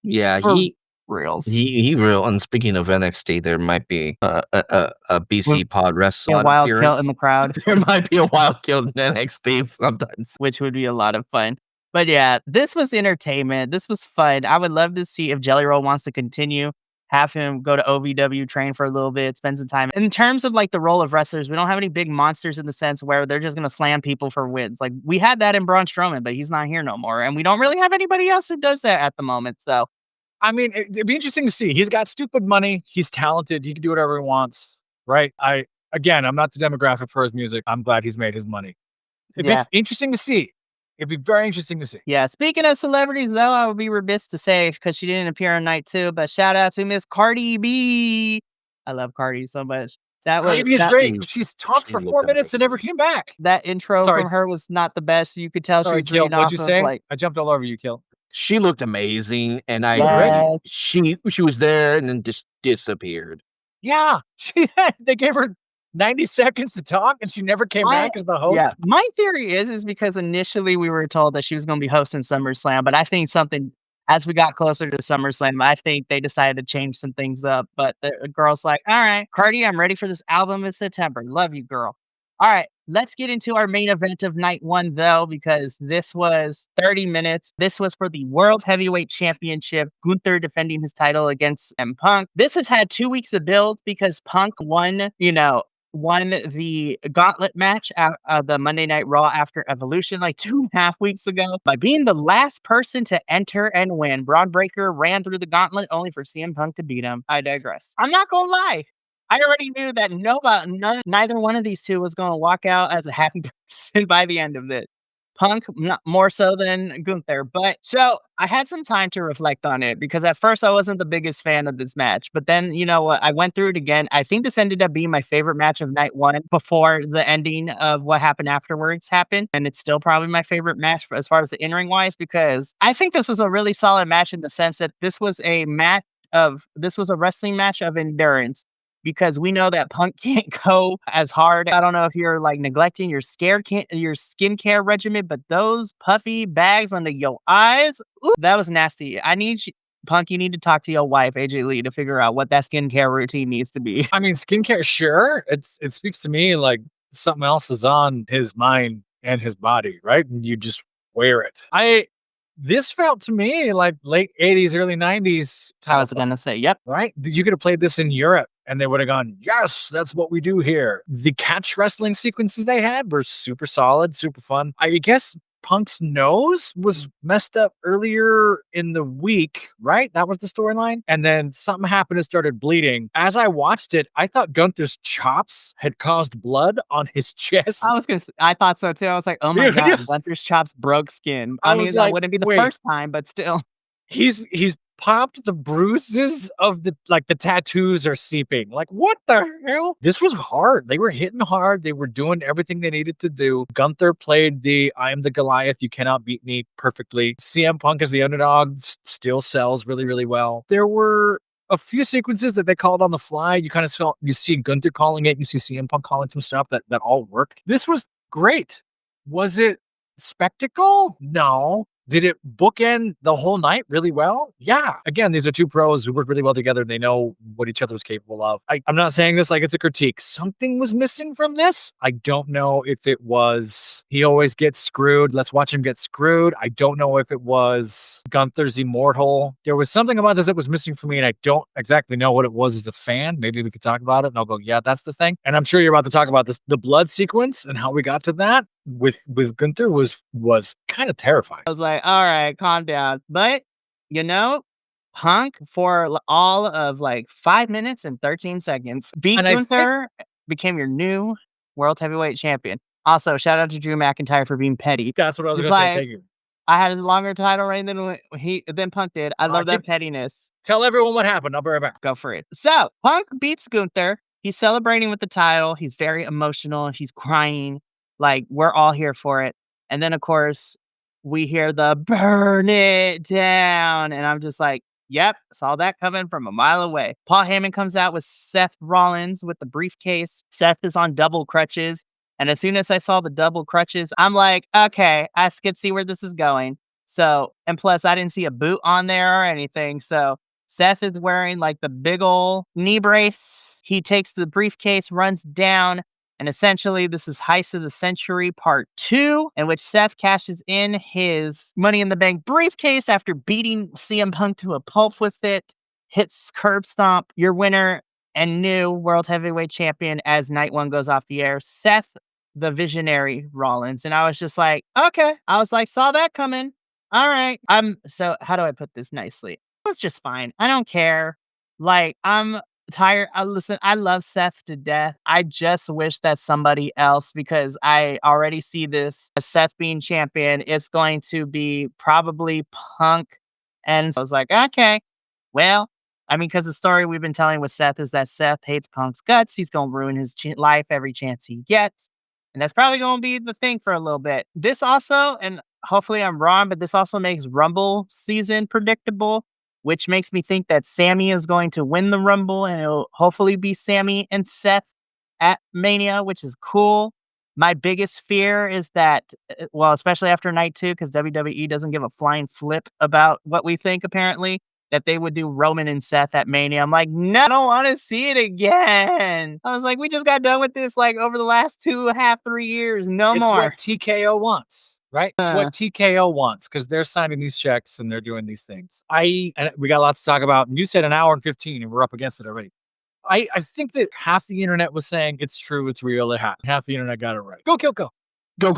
Yeah,
For
he
reals.
real. And speaking of NXT, there might be a BC Pod wrestling
A wild kill
appearance.
in the crowd,
There might be a wild kill in NXT sometimes.
which would be a lot of fun. But yeah, this was entertainment. This was fun. I would love to see if Jelly Roll wants to continue. Have him go to OVW, train for a little bit, spend some time. In terms of like the role of wrestlers, we don't have any big monsters in the sense where they're just going to slam people for wins. Like we had that in Braun Strowman, but he's not here no more. And we don't really have anybody else who does that at the moment. So,
I mean, it'd be interesting to see. He's got stupid money. He's talented. He can do whatever he wants, right? I'm not the demographic for his music. I'm glad he's made his money. It'd be interesting to see. It'd be very interesting to see.
Yeah, speaking of celebrities, though, I would be remiss to say, because she didn't appear on night 2, but shout out to Miss Cardi B. I love Cardi so much.
Cardi B is great. She's talked for 4 minutes and never came back.
That intro from her was not the best. You could tell
Sorry,
she was
Kill.
reading
What'd
off
you
of,
say?
like,
I jumped all over you, Kill.
She looked amazing, and I
Yes.
she was there and then just disappeared.
Yeah, they gave her 90 seconds to talk, and she never came back as the host.
Yeah, my theory is because initially we were told that she was going to be hosting SummerSlam, but I think as we got closer to SummerSlam, I think they decided to change some things up. But the girl's like, all right, Cardi, I'm ready for this album in September. Love you, girl. All right, let's get into our main event of night 1, though, because this was 30 minutes. This was for the World Heavyweight Championship. Gunther defending his title against M. Punk. This has had 2 weeks of build because Punk won the gauntlet match at the Monday Night Raw after Evolution like 2.5 weeks ago by being the last person to enter and win. Braun Breaker ran through the gauntlet only for CM Punk to beat him. I digress. I'm not gonna lie. I already knew that neither one of these two was going to walk out as a happy person by the end of it. Punk, not more so than Gunther. But so I had some time to reflect on it because at first I wasn't the biggest fan of this match. But then, I went through it again. I think this ended up being my favorite match of night 1 before the ending of what happened afterwards happened. And it's still probably my favorite match as far as the in-ring wise, because I think this was a really solid match in the sense that this was a wrestling match of endurance. Because we know that Punk can't go as hard. I don't know if you're like neglecting your skincare regimen, but those puffy bags under your eyes, ooh, that was nasty. Punk, you need to talk to your wife, AJ Lee, to figure out what that skincare routine needs to be.
I mean, skincare, sure. It speaks to me like something else is on his mind and his body, right? And you just wear it. This felt to me like late 80s, early 90s.
I was going to say, yep.
Right? You could have played this in Europe and they would have gone, yes, that's what we do here. The catch wrestling sequences they had were super solid, super fun. I guess Punk's nose was messed up earlier in the week, right? That was the storyline. And then something happened and started bleeding. As I watched it, I thought Gunther's chops had caused blood on his chest.
I thought so too. I was like, oh my God, Gunther's chops broke skin. I mean, that wouldn't be the first time, but still.
He's popped the bruises of the tattoos are seeping. Like, what the hell? This was hard. They were hitting hard. They were doing everything they needed to do. Gunther played the I am the Goliath, you cannot beat me perfectly. CM Punk as the underdog still sells really, really well. There were a few sequences that they called on the fly. You kind of saw, you see Gunther calling it, you see CM Punk calling some stuff that all worked. This was great. Was it spectacle? No. Did it bookend the whole night really well? Yeah. Again, these are two pros who work really well together. They know what each other is capable of. I'm not saying this like it's a critique. Something was missing from this. I don't know if it was he always gets screwed. Let's watch him get screwed. I don't know if it was Gunther's immortal. There was something about this that was missing for me, and I don't exactly know what it was as a fan. Maybe we could talk about it, and I'll go, yeah, that's the thing. And I'm sure you're about to talk about this, the blood sequence and how we got to that with Gunther was kind of terrifying.
I was like, all right, calm down. But, Punk for all of 5 minutes and 13 seconds beat Gunther, became your new World Heavyweight Champion. Also, shout out to Drew McIntyre for being petty.
That's what I was going to say. Thank you.
I had a longer title reign than Punk did. I love that pettiness.
Tell everyone what happened. I'll be right back.
Go for it. So, Punk beats Gunther. He's celebrating with the title. He's very emotional. He's crying. We're all here for it. And then, of course, we hear the burn it down. And I'm just like, yep, saw that coming from a mile away. Paul Heyman comes out with Seth Rollins with the briefcase. Seth is on double crutches. And as soon as I saw the double crutches, I'm like, okay, I could see where this is going. So, and plus, I didn't see a boot on there or anything. So, Seth is wearing the big ol' knee brace. He takes the briefcase, runs down. And essentially, this is Heist of the Century Part 2, in which Seth cashes in his Money in the Bank briefcase after beating CM Punk to a pulp with it, hits curb stomp, your winner and new World Heavyweight Champion as Night 1 goes off the air, Seth the Visionary Rollins. And I was just like, okay. I was like, saw that coming. All right. So how do I put this nicely? It was just fine. I don't care. I'm tired. Listen, I love Seth to death. I just wish that somebody else, because I already see this as Seth being champion. It's going to be probably Punk. And I was like, okay, well, because the story we've been telling with Seth is that Seth hates Punk's guts. He's going to ruin his life every chance he gets. And that's probably going to be the thing for a little bit. This also, and hopefully I'm wrong, but this also makes Rumble season predictable, which makes me think that Sammy is going to win the Rumble, and it'll hopefully be Sammy and Seth at Mania, which is cool. My biggest fear is that, well, especially after night 2, because WWE doesn't give a flying flip about what we think, apparently, that they would do Roman and Seth at Mania. I'm like, no, I don't want to see it again. I was like, we just got done with this over the last 2.5, 3 years. No
it's
more.
What TKO wants. Right? It's what TKO wants, because they're signing these checks and they're doing these things. And we got lots to talk about. And you said an hour and 15, and we're up against it already. I think that half the internet was saying it's true, it's real, it happened. Half the internet got it right. Go, Kilko.
Go.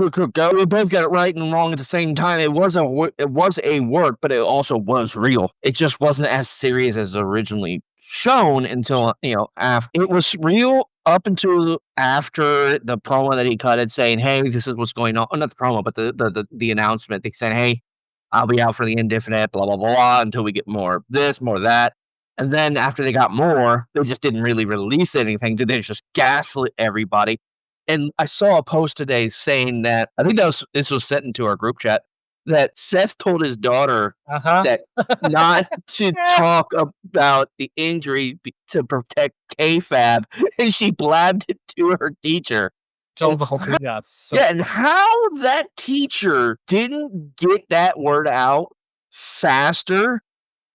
We both got it right and wrong at the same time. It was a work, but it also was real. It just wasn't as serious as originally shown until, after. It was real up until after the promo that he cut it saying, hey, this is what's going on. Oh, not the promo, but the announcement. They said, hey, I'll be out for the indefinite, blah, blah, blah, blah, until we get more of this, more of that. And then after they got more, they just didn't really release anything. They just gaslit everybody. And I saw a post today saying that, I think this was sent into our group chat, that Seth told his daughter that not to talk about the injury to protect kayfabe, and she blabbed it to her teacher. And how that teacher didn't get that word out faster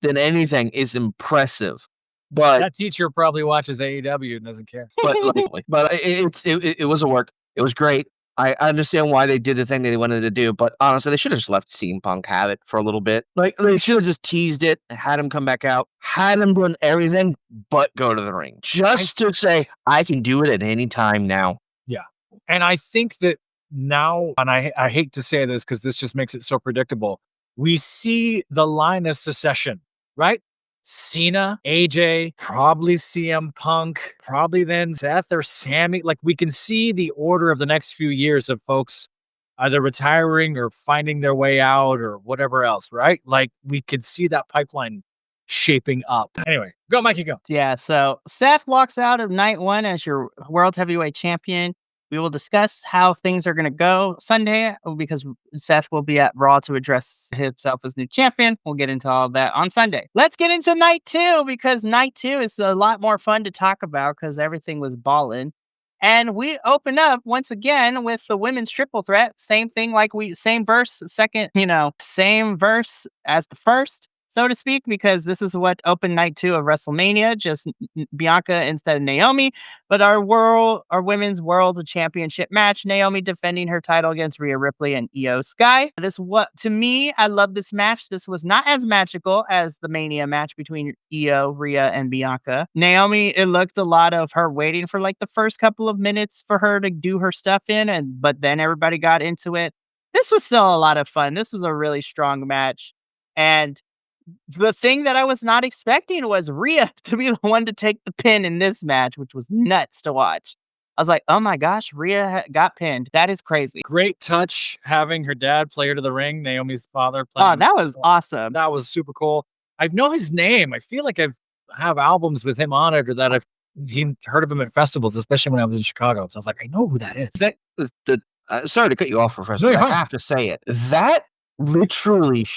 than anything is impressive. But
that teacher probably watches AEW and doesn't care.
But it was a work. It was great. I understand why they did the thing that they wanted to do, but honestly, they should have just let CM Punk have it for a little bit. Like, they should have just teased it, had him come back out, had him done everything but go to the ring. Just to say, I can do it at any time now.
Yeah. And I think that now, and I hate to say this because this just makes it so predictable, we see the line of secession, right? Cena, AJ, probably CM Punk, probably then Seth or Sammy. Like, we can see the order of the next few years of folks either retiring or finding their way out or whatever else, right? Like, we could see that pipeline shaping up. Anyway, go, Mikey, go.
Yeah, so Seth walks out of night one as your world heavyweight champion. We will discuss how things are going to go Sunday because Seth will be at Raw to address himself as new champion. We'll get into all that on Sunday. Let's get into night two because night two is a lot more fun to talk about because everything was ballin'. And we open up once again with the women's triple threat. Same thing, same verse, same verse as the first, so to speak, because this is what opened night two of WrestleMania, just Bianca instead of Naomi. But our women's world championship match, Naomi defending her title against Rhea Ripley and Io Sky. To me, I love this match. This was not as magical as the Mania match between Io, Rhea, and Bianca. Naomi, it looked a lot of her waiting for like the first couple of minutes for her to do her stuff but then everybody got into it. This was still a lot of fun. This was a really strong match. And the thing that I was not expecting was Rhea to be the one to take the pin in this match, which was nuts to watch. I was like, oh my gosh, Rhea got pinned. That is crazy.
Great touch having her dad play her to the ring, Naomi's father.
Oh, that was awesome.
That was super cool. I know his name. I feel like I have albums with him on it or that I've heard of him at festivals, especially when I was in Chicago. So I was like, I know who that is.
Sorry to cut you off, Professor.
No,
I have to say it. That literally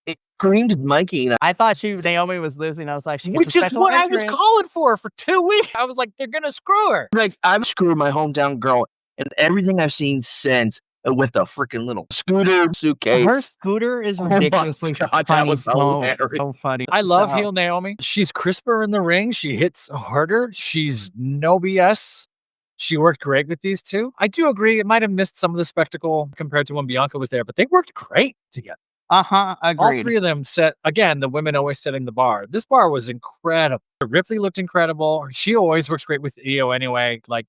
it screamed Mikey.
I thought Naomi was losing. I was like,
which is what I was calling for 2 weeks. I was like, they're gonna screw her.
Like, I've screwed my hometown girl, and everything I've seen since with the freaking little scooter suitcase.
Her scooter is ridiculously funny.
That was hilarious.
So funny.
I love heel Naomi. She's crisper in the ring. She hits harder. She's no BS. She worked great with these two. I do agree. It might have missed some of the spectacle compared to when Bianca was there, but they worked great together.
Agreed.
All three of them set, again, the women always setting the bar. This bar was incredible. Ripley looked incredible. She always works great with Io anyway. Like,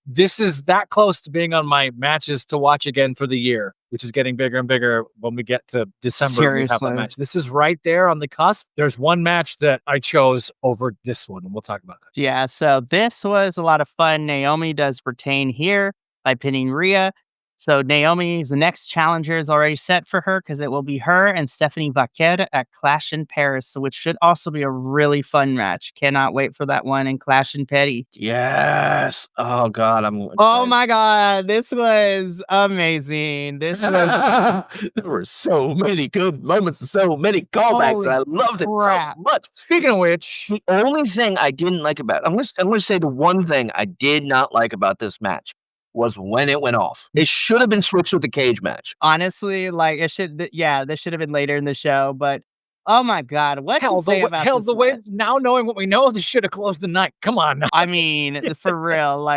this is that close to being on my matches to watch again for the year, which is getting bigger and bigger when we get to December.
Seriously.
We have that match. This is right there on the cusp. There's one match that I chose over this one, and we'll talk about that.
Yeah, so this was a lot of fun. Naomi does retain here by pinning Rhea. So Naomi's next challenger is already set for her because it will be her and Stephanie Vaquer at Clash in Paris, which should also be a really fun match. Cannot wait for that one in Clash in Paris.
Yes. Oh God,
Oh my God, this was amazing. This was
there were so many good moments and so many callbacks, and I loved it so much.
Speaking of which,
the only thing I didn't like about I'm going to say the one thing I did not like about this match was when it went off. It should have been switched with the cage match.
Honestly, like this should have been later in the show, but oh my God, what to say about this
the way
match?
now knowing what we know, this should have closed the night. Come on now.
I mean, for real,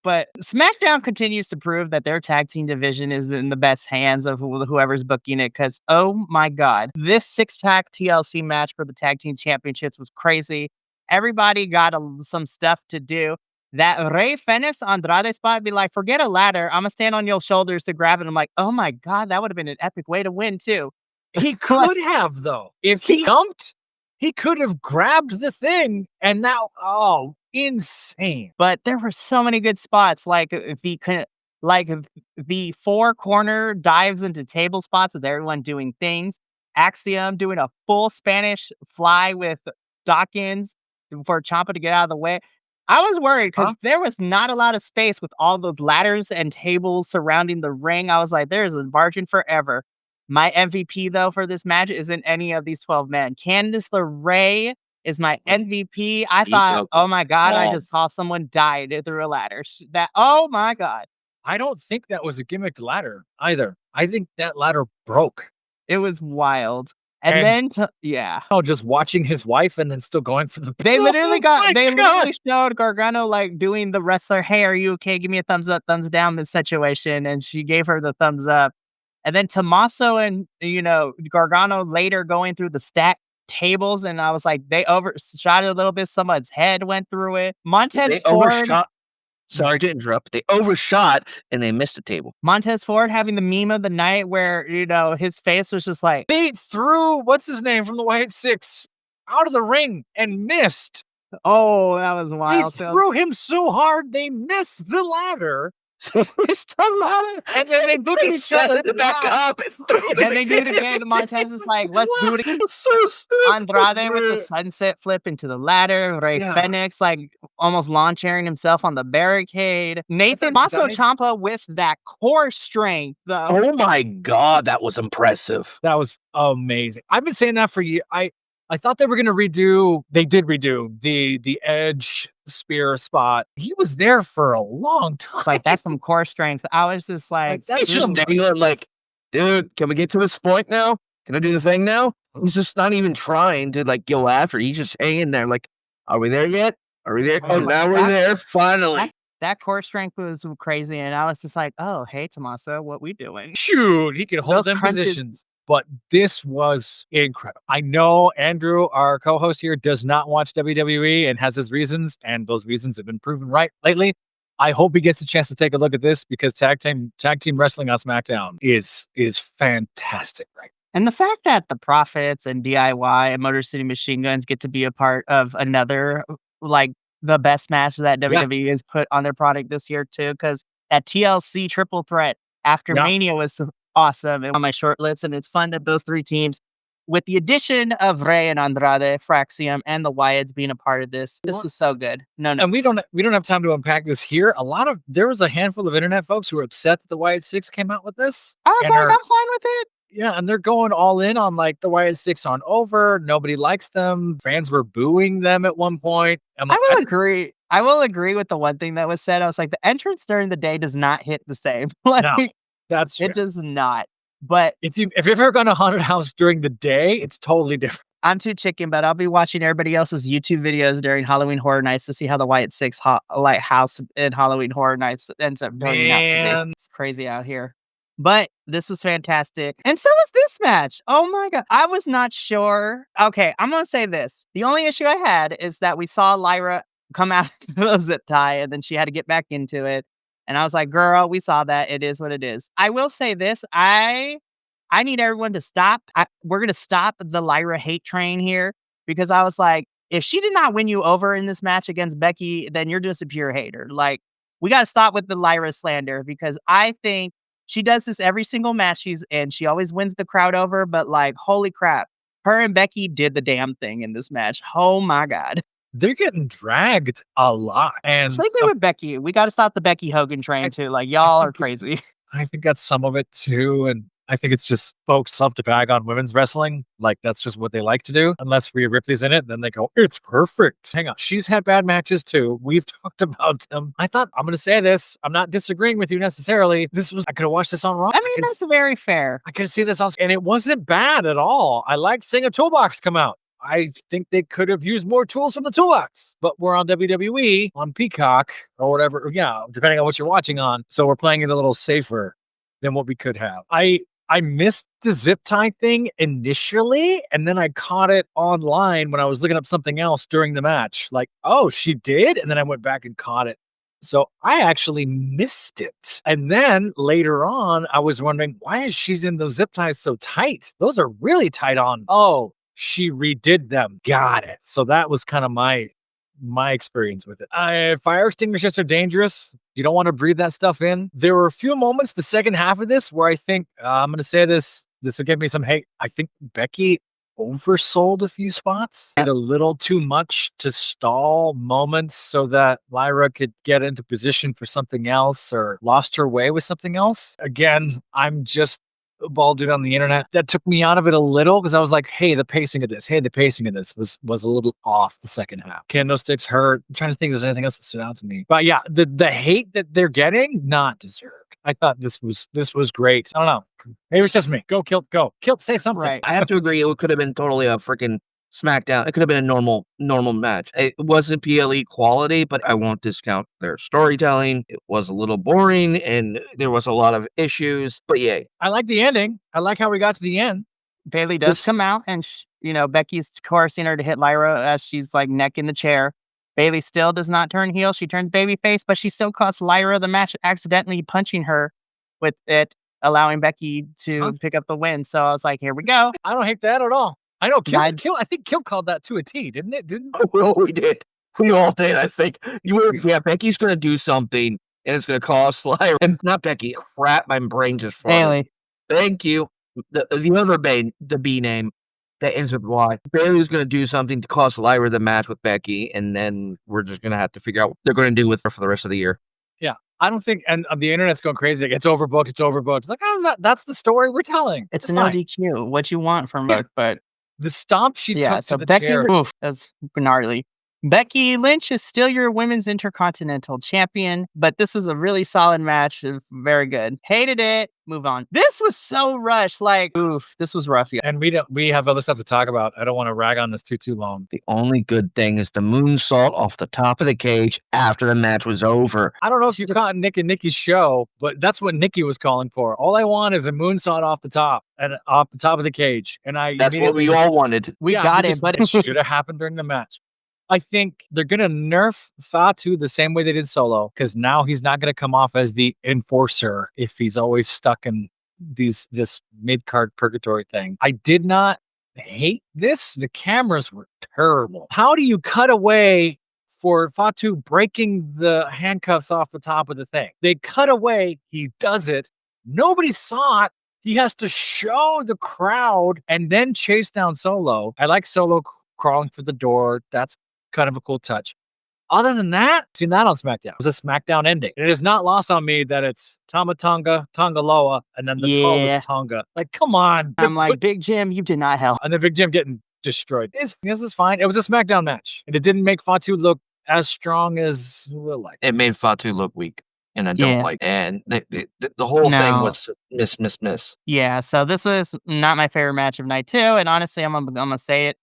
but SmackDown continues to prove that their tag team division is in the best hands of whoever's booking it. Because, oh my God, this 6-pack TLC match for the tag team championships was crazy. Everybody got some stuff to do. That Rey Fenix Andrade spot, be like, forget a ladder. I'm going to stand on your shoulders to grab it. I'm like, oh my God, that would have been an epic way to win, too.
He could have, though. If he jumped, he could have grabbed the thing. And now, insane.
But there were so many good spots, like the 4-corner dives into table spots with everyone doing things. Axiom doing a full Spanish fly with Dawkins for Ciampa to get out of the way. I was worried because there was not a lot of space with all those ladders and tables surrounding the ring. I was like, there's a margin forever. My MVP, though, for this match isn't any of these 12 men. Candice LeRae is my MVP. I thought, oh my God, I just saw someone die through a ladder. Oh my God.
I don't think that was a gimmicked ladder either. I think that ladder broke.
It was wild. And then, yeah.
Oh, just watching his wife and then still going for the
They literally
literally
showed Gargano, like, doing the wrestler, "Hey, are you okay? Give me a thumbs up, thumbs down," this situation, and she gave her the thumbs up. And then Tommaso and, Gargano later going through the stacked tables, and I was like, they overshot it a little bit, someone's head went through it.
They overshot. Sorry to interrupt. They overshot and they missed a table.
Montez Ford having the meme of the night where, his face was just like,
They threw what's his name from the White Six out of the ring and missed.
oh, that was wild.
They threw him so hard they missed the ladder.
Missed a ladder.
And then they put each other
back up.
And they do it again. Montez is like, let's do it again.
So stupid.
Andrade with the sunset flip into the ladder. Rey Fenix, like, almost lawn chairing himself on the barricade. Nathan Tommaso Ciampa with that core strength, though.
Oh my God, that was impressive.
That was amazing. I've been saying that for years. I thought they were going to they did redo the Edge spear spot. He was there for a long time.
Like, that's some core strength. I was just like
He's just dangling like, dude, can we get to this point now? Can I do the thing now? He's just not even trying to like go after. He's just hanging there like, are we there yet? Are we there? Oh, now we're there, finally.
That core strength was crazy, and I was just like, oh, hey, Tommaso, what we doing?
Shoot, he can hold them positions. But this was incredible. I know Andrew, our co-host here, does not watch WWE and has his reasons, and those reasons have been proven right lately. I hope he gets a chance to take a look at this because tag team wrestling on SmackDown is fantastic, right?
And the fact that the Profits and DIY and Motor City Machine Guns get to be a part of another, like, the best match that WWE has put on their product this year, too, because that TLC triple threat after Mania was awesome and on my short list, and it's fun that those three teams, with the addition of Rey and Andrade, Fraxium, and the Wyatts being a part of this was so good.
And we don't have time to unpack this here. There was a handful of internet folks who were upset that the Wyatt Six came out with this.
I was like, I'm fine with it.
Yeah, and they're going all in on like the Wyatt Six on over. Nobody likes them. Fans were booing them at one point.
I will agree. I will agree with the one thing that was said. I was like, the entrance during the day does not hit the same. Like,
no, that's true.
It does not. But
if you've ever gone to a haunted house during the day, it's totally different.
I'm too chicken, but I'll be watching everybody else's YouTube videos during Halloween Horror Nights to see how the Wyatt Six house in Halloween Horror Nights ends up turning out today. It's crazy out here. But this was fantastic. And so was this match. Oh my God. I was not sure. Okay, I'm going to say this. The only issue I had is that we saw Lyra come out of the zip tie and then she had to get back into it. And I was like, girl, we saw that. It is what it is. I will say this. I need everyone to stop. We're going to stop the Lyra hate train here because I was like, if she did not win you over in this match against Becky, then you're just a pure hater. Like, we got to stop with the Lyra slander because I think she does this every single match she's in. She always wins the crowd over, but like, holy crap. Her and Becky did the damn thing in this match. Oh my God.
They're getting dragged a lot. And
same thing with Becky. We got to stop the Becky Hogan train too. Like, y'all are crazy.
I think that's some of it too. And I think it's just folks love to bag on women's wrestling. Like, that's just what they like to do. Unless Rhea Ripley's in it, then they go, it's perfect. Hang on. She's had bad matches too. We've talked about them. I thought, I'm going to say this. I'm not disagreeing with you necessarily. I could have watched this on Raw.
I mean, that's very fair.
I could have seen this on, and it wasn't bad at all. I liked seeing a toolbox come out. I think they could have used more tools from the toolbox, but we're on WWE, on Peacock, or whatever. Yeah, depending on what you're watching on. So we're playing it a little safer than what we could have. I missed the zip tie thing initially, and then I caught it online when I was looking up something else during the match. Like, oh, she did? And then I went back and caught it. So I actually missed it. And then later on, I was wondering, why is she in those zip ties so tight? Those are really tight on. Oh, she redid them. Got it. So that was kind of my experience with it. Fire extinguishers are dangerous. You don't want to breathe that stuff in. There were a few moments the second half of this where I think, I'm going to say this will give me some hate. I think Becky oversold a few spots. Did a little too much to stall moments so that Lyra could get into position for something else or lost her way with something else. Again, I'm just a bald dude on the internet. That took me out of it a little because I was like, hey, the pacing of this was a little off the second half. Candlesticks hurt. I'm trying to think if there's anything else that stood out to me. But yeah, the hate that they're getting, not deserved. I thought this was great. I don't know. Maybe it's just me. Go, Kilt, go. Kilt, say something.
Right.
I have to agree, it could have been totally a freaking SmackDown. It could have been a normal match. It wasn't PLE quality, but I won't discount their storytelling. It was a little boring, and there was a lot of issues, but yay.
I like the ending. I like how we got to the end.
Bailey does come out, and Becky's coercing her to hit Lyra as she's like neck in the chair. Bailey still does not turn heel. She turns babyface, but she still costs Lyra the match, accidentally punching her with it, allowing Becky to pick up the win. So I was like, here we go.
I don't hate that at all. I know
I'd-
Kill. I think Kill called that to a T, didn't it?
Well, we did. We all did, I think. Becky's gonna do something, and it's gonna cost Lyra. And not Becky. Crap, my brain just farted.
Bailey.
Thank you. The other the B name that ends with Y. Bailey's going to do something to cost Lyra the match with Becky, and then we're just going to have to figure out what they're going to do with her for the rest of the year.
Yeah, I don't think, and the internet's going crazy. Like, it's overbooked. It's overbooked. It's like, that's the story we're telling.
It's an ODQ. What you want from Book, but
the stomp she took
so
to the
Becky,
chair.
That's gnarly. Becky Lynch is still your women's intercontinental champion, but this was a really solid match. Very good. Hated it. Move on. This was so rushed. Like, this was rough. Yeah.
And we have other stuff to talk about. I don't want to rag on this too long.
The only good thing is the moonsault off the top of the cage after the match was over.
I don't know if you caught Nick and Nikki's show, but that's what Nikki was calling for. All I want is a moonsault off the top of the cage. And
that's what we all wanted.
We got it, but
it should have happened during the match. I think they're going to nerf Fatu the same way they did Solo, because now he's not going to come off as the enforcer if he's always stuck in this mid-card purgatory thing. I did not hate this. The cameras were terrible. How do you cut away for Fatu breaking the handcuffs off the top of the thing? They cut away. He does it. Nobody saw it. He has to show the crowd and then chase down Solo. I like Solo crawling for the door. That's kind of a cool touch. Other than that, seen that on SmackDown. It was a SmackDown ending. It is not lost on me that it's Tama Tonga, Tonga Loa, and then the tallest Tonga. Like, come on.
I'm like, Big Jim, you did not help.
And then Big Jim getting destroyed. This is fine. It was a SmackDown match. And it didn't make Fatu look as strong as we'll like.
It made Fatu look weak. And I don't like it. And the whole thing was miss.
Yeah, so this was not my favorite match of night 2. And honestly, I'm gonna say it.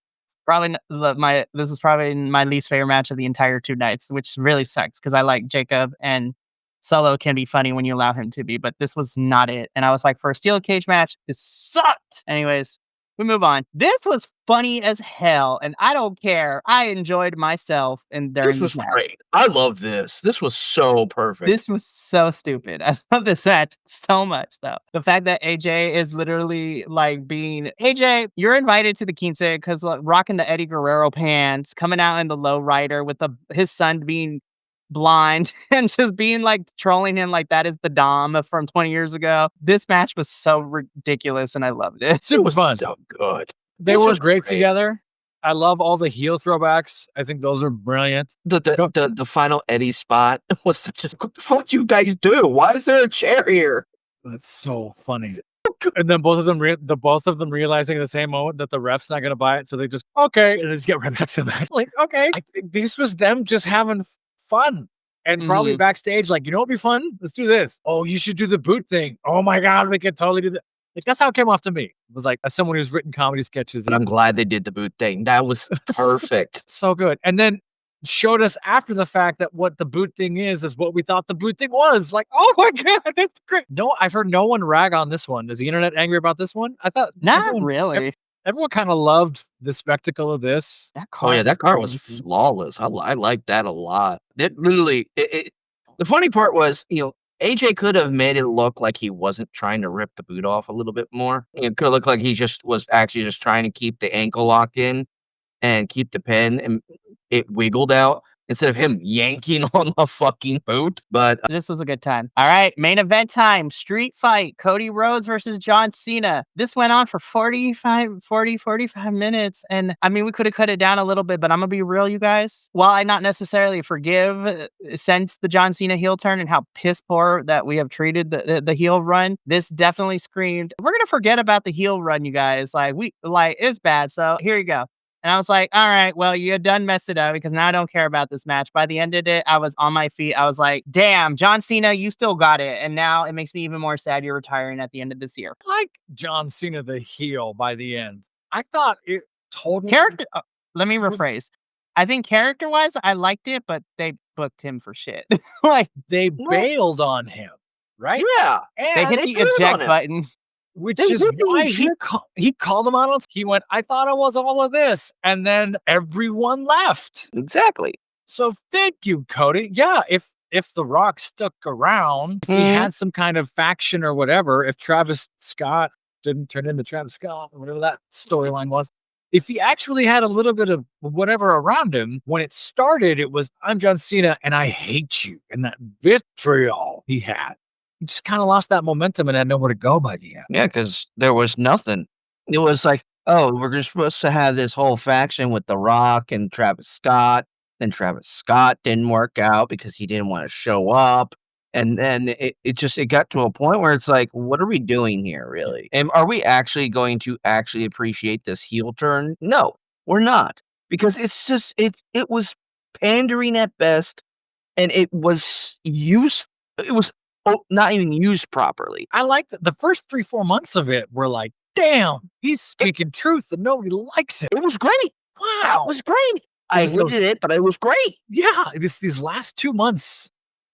This was probably my least favorite match of the entire 2 nights, which really sucks because I like Jacob, and Solo can be funny when you allow him to be, but this was not it. And I was like, for a steel cage match, this sucked. Anyways, we move on. This was funny as hell, and I don't care. I enjoyed myself during this
was
match.
Great. I love this. This was so perfect.
This was so stupid. I love this match so much, though. The fact that AJ is literally like AJ, you're invited to the quince because rocking the Eddie Guerrero pants, coming out in the low rider with his son being blind and just being like trolling him like that is the Dom from 20 years ago. This match was so ridiculous and I loved it.
Super fun.
So good.
They were great together. I love all the heel throwbacks. I think those are brilliant.
The final Eddie spot was just, what the fuck you guys do? Why is there a chair here?
That's so funny. And then both of them realizing at the same moment that the ref's not going to buy it, so they just okay, and they just get right back to the match. Like, okay, I think this was them just having fun. And probably backstage, like, you know what'd be fun? Let's do this. Oh, you should do the boot thing. Oh my God, we can totally do that. Like, that's how it came off to me. It was like, as someone who's written comedy sketches.
And I'm glad they did the boot thing. That was perfect.
So good. And then showed us after the fact that what the boot thing is what we thought the boot thing was. Like, oh my God, that's great. No, I've heard no one rag on this one. Is the internet angry about this one? I thought
not really.
Everyone kind of loved the spectacle of this.
That car was flawless. I like that a lot. It literally, the funny part was, AJ could have made it look like he wasn't trying to rip the boot off a little bit more. It could have looked like he just was actually just trying to keep the ankle lock in and keep the pin, and it wiggled out instead of him yanking on the fucking boot. But
this was a good time. All right, main event time. Street fight. Cody Rhodes versus John Cena. This went on for 45 minutes. And I mean, we could have cut it down a little bit, but I'm going to be real, you guys. While I not necessarily forgive since the John Cena heel turn and how piss poor that we have treated the heel run, this definitely screamed, we're going to forget about the heel run, you guys. Like, it's bad. So here you go. And I was like, all right, well, you done messed it up because now I don't care about this match. By the end of it, I was on my feet. I was like, damn, John Cena, you still got it. And now it makes me even more sad you're retiring at the end of this year.
Like John Cena, the heel by the end. I thought it totally
Character, let me
was-
rephrase. I think character wise, I liked it, but they booked him for shit. Like,
they
Well-
bailed on him, right?
Yeah.
they
And
hit
they
the
put it on
eject
him.
button.
which
They
is
really
why
should.
he called them out on. He went, I thought I was all of this, and then everyone left.
Exactly.
So thank you, Cody. Yeah, if The Rock stuck around, if he
Mhm.
had some kind of faction or whatever, if Travis Scott didn't turn into Travis Scott or whatever that storyline was, if he actually had a little bit of whatever around him, when it started, it was, I'm John Cena and I hate you. And that vitriol he had, he just kind of lost that momentum and had nowhere to go by the end.
Yeah, because there was nothing. It was like, oh, we're just supposed to have this whole faction with The Rock and Travis Scott. Then Travis Scott didn't work out because he didn't want to show up. And then it got to a point where it's like, what are we doing here, really? And are we actually going to actually appreciate this heel turn? No, we're not. Because it's just it was pandering at best, and it was not even used properly.
I like that the first 3-4 months of it were like, damn, he's speaking truth and nobody likes it.
It was great. That
Wow.
was great. I
was so-
hated it, but it was great.
Yeah, these last 2 months.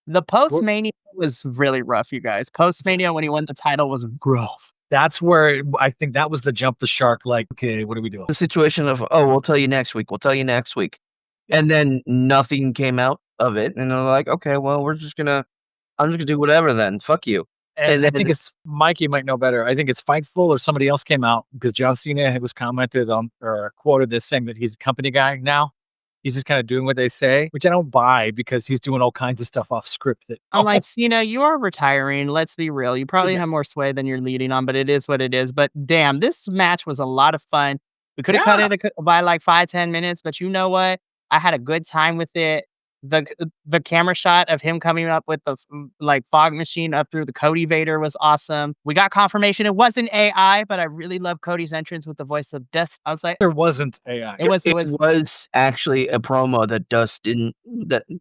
The post Mania was really rough, you guys. Post Mania when he won the title was rough.
That's where I think that was the jump the shark. Like, okay, what are we doing?
The situation of, oh, we'll tell you next week. We'll tell you next week. And then nothing came out of it. And they're like, okay, well, I'm just gonna do whatever then. Fuck you.
And
And
I
then
think it's Mikey might know better. I think it's Fightful or somebody else came out because John Cena was commented on or quoted this saying that he's a company guy now. He's just kind of doing what they say, which I don't buy because he's doing all kinds of stuff off script. That
I'm like, Cena, you are retiring. Let's be real. You probably
Yeah.
have more sway than you're leading on, but it is what it is. But damn, this match was a lot of fun. We could have cut
Yeah.
it by like 5-10 minutes, but you know what? I had a good time with it. The camera shot of him coming up with the like fog machine up through the Cody Vader was awesome. We got confirmation it wasn't AI, but I really love Cody's entrance with the voice of Dust. I was like,
there wasn't AI.
it was
actually a promo that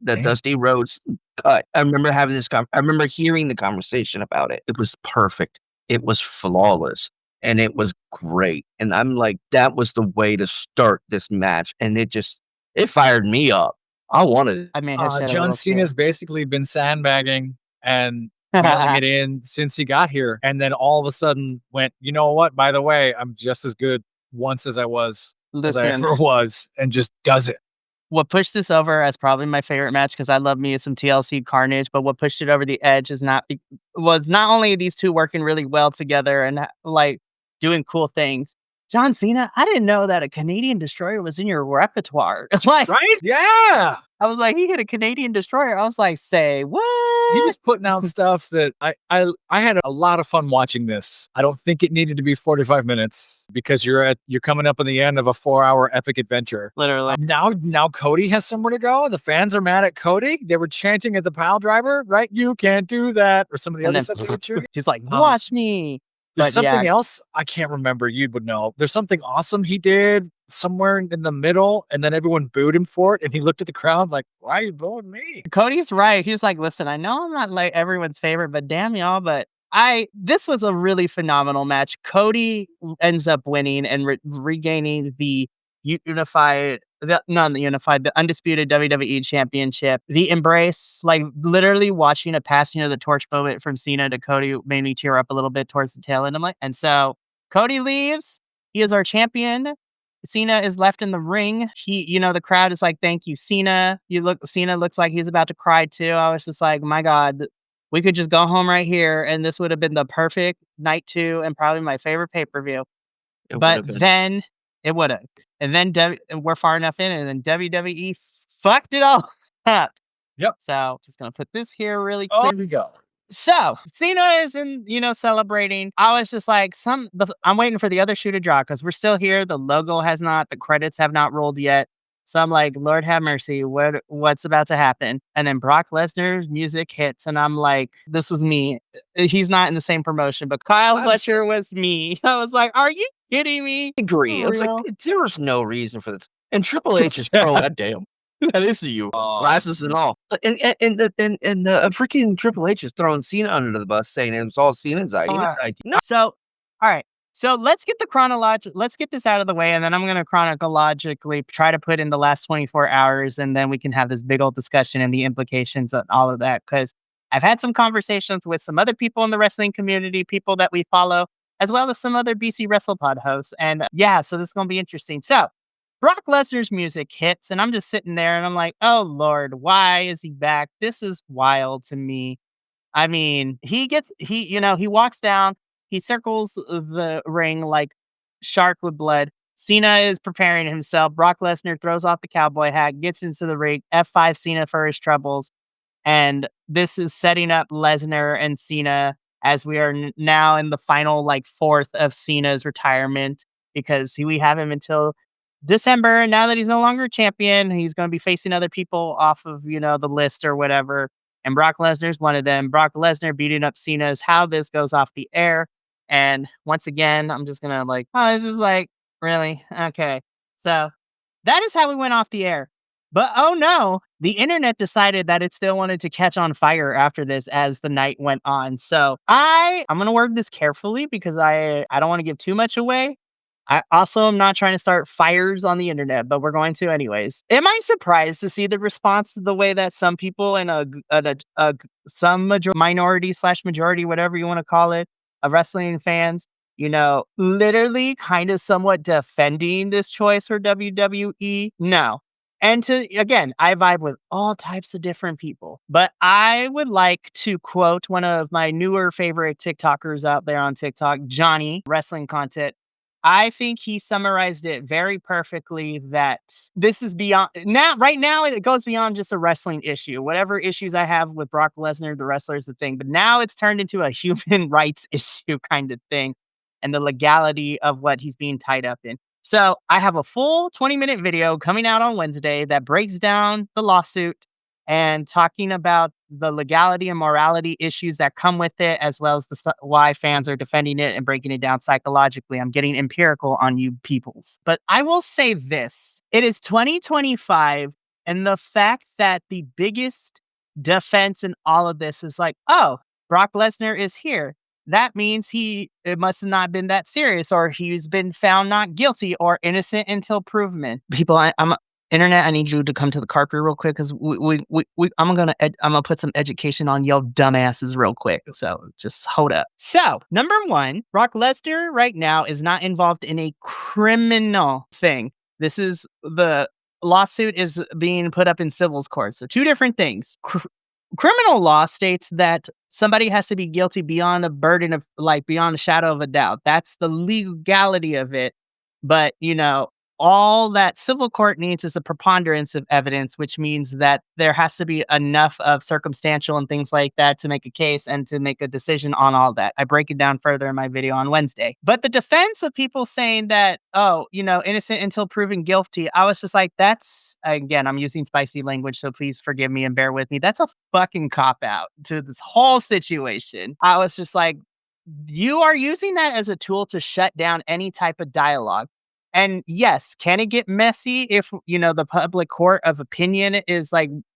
Damn.
Dusty Rhodes cut. I remember having this. I remember hearing the conversation about it. It was perfect. It was flawless, and it was great. And I'm like, that was the way to start this match, and it fired me up. I wanted it.
I made her shed a
John
little
Cena's basically been sandbagging and mailing it in since he got here, and then all of a sudden went, you know what? By the way, I'm just as good once as I
Listen,
ever was, and just does it.
what pushed this over as probably my favorite match because I love me some TLC Carnage, but what pushed it over the edge was not only these two working really well together and like doing cool things. John Cena, I didn't know that a Canadian destroyer was in your repertoire. Like,
Right? Yeah.
I was like, he hit a Canadian destroyer. I was like, say what?
He was putting out stuff that I had a lot of fun watching this. I don't think it needed to be 45 minutes because you're coming up on the end of a 4-hour epic adventure.
Literally.
Now Cody has somewhere to go. The fans are mad at Cody. They were chanting at the pile driver, right? You can't do that, or some of the
And
other
then
stuff they were cheering.
he's like, watch me.
There's
But yeah.
something else I can't remember. You would know. There's something awesome he did somewhere in the middle, and then everyone booed him for it. And he looked at the crowd like, "Why are you booing me?"
Cody's right. He was like, listen, I know I'm not like everyone's favorite, but damn y'all, but this was a really phenomenal match. Cody ends up winning and regaining the undisputed WWE Championship. The embrace, like literally watching a passing of the torch moment from Cena to Cody made me tear up a little bit towards the tail end. I'm like, and so Cody leaves. He is our champion. Cena is left in the ring. The crowd is like, thank you, Cena. Cena looks like he's about to cry too. I was just like, my God, we could just go home right here. And this would have been the perfect night 2 and probably my favorite pay-per-view. But then it would have. And then we're far enough in, and then WWE fucked it all up.
Yep.
So just going to put this here really quick.
Oh, here we go.
So Cena is celebrating. I was just like, I'm waiting for the other shoe to drop because we're still here. The logo has not, the credits have not rolled yet. So I'm like, Lord have mercy, what's about to happen? And then Brock Lesnar's music hits, and I'm like, this was me. He's not in the same promotion, but Kyle Fletcher was me. I was like, are you kidding me?
Agree.
For
It's like,
real?
there was no reason for this. And Triple H is throwing goddamn. That is you. Glasses and all. And the freaking Triple H is throwing Cena under the bus, saying it was all Cena's idea. No,
So, all right. So let's get let's get this out of the way, and then I'm going to chronologically try to put in the last 24 hours, and then we can have this big old discussion and the implications of all of that. Because I've had some conversations with some other people in the wrestling community, people that we follow, as well as some other BC WrestlePod hosts. And yeah, so this is going to be interesting. So Brock Lesnar's music hits, and I'm just sitting there, and I'm like, oh Lord, why is he back? This is wild to me. I mean, he walks down, he circles the ring like shark with blood. Cena is preparing himself. Brock Lesnar throws off the cowboy hat, gets into the ring, F5 Cena for his troubles. And this is setting up Lesnar and Cena as we are now in the final like fourth of Cena's retirement because we have him until December. And now that he's no longer champion, he's going to be facing other people off of, the list or whatever. And Brock Lesnar's one of them. Brock Lesnar beating up Cena is how this goes off the air. And once again, I'm just going to it's just like, really? Okay. So that is how we went off the air. But oh no, the internet decided that it still wanted to catch on fire after this as the night went on. So I'm going to word this carefully because I don't want to give too much away. I also am not trying to start fires on the internet, but we're going to anyways. Am I surprised to see the response to the way that some people in minority/majority, whatever you want to call it, of wrestling fans, literally kind of somewhat defending this choice for WWE? No. And again, I vibe with all types of different people, but I would like to quote one of my newer favorite TikTokers out there on TikTok, Johnny, wrestling content. I think he summarized it very perfectly that this is beyond right now, it goes beyond just a wrestling issue. Whatever issues I have with Brock Lesnar, the wrestler is the thing, but now it's turned into a human rights issue kind of thing and the legality of what he's being tied up in. So I have a full 20-minute video coming out on Wednesday that breaks down the lawsuit and talking about the legality and morality issues that come with it, as well as why fans are defending it and breaking it down psychologically. I'm getting empirical on you peoples. But I will say this. It is 2025, and the fact that the biggest defense in all of this is like, oh, Brock Lesnar is here. That means it must have not been that serious, or he's been found not guilty or innocent until proven. People, Internet, I need you to come to the carpet real quick because I'm gonna put some education on yo dumbasses real quick. So just hold up. So number one, Brock Lesnar right now is not involved in a criminal thing. This is the lawsuit is being put up in civil's court. So two different things. Criminal law states that somebody has to be guilty beyond a burden of beyond a shadow of a doubt. That's the legality of it. But all that civil court needs is a preponderance of evidence, which means that there has to be enough of circumstantial and things like that to make a case and to make a decision on all that. I break it down further in my video on Wednesday. But the defense of people saying that, innocent until proven guilty, I was just like, that's, again, I'm using spicy language, so please forgive me and bear with me. That's a fucking cop-out to this whole situation. I was just like, you are using that as a tool to shut down any type of dialogue. And yes, can it get messy if, the public court of opinion is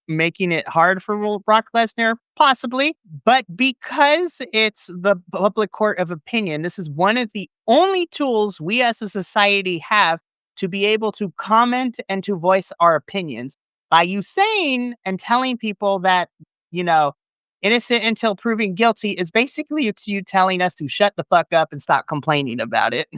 making it hard for Brock Lesnar? Possibly. But because it's the public court of opinion, this is one of the only tools we as a society have to be able to comment and to voice our opinions. By you saying and telling people that, innocent until proven guilty is basically it's you telling us to shut the fuck up and stop complaining about it.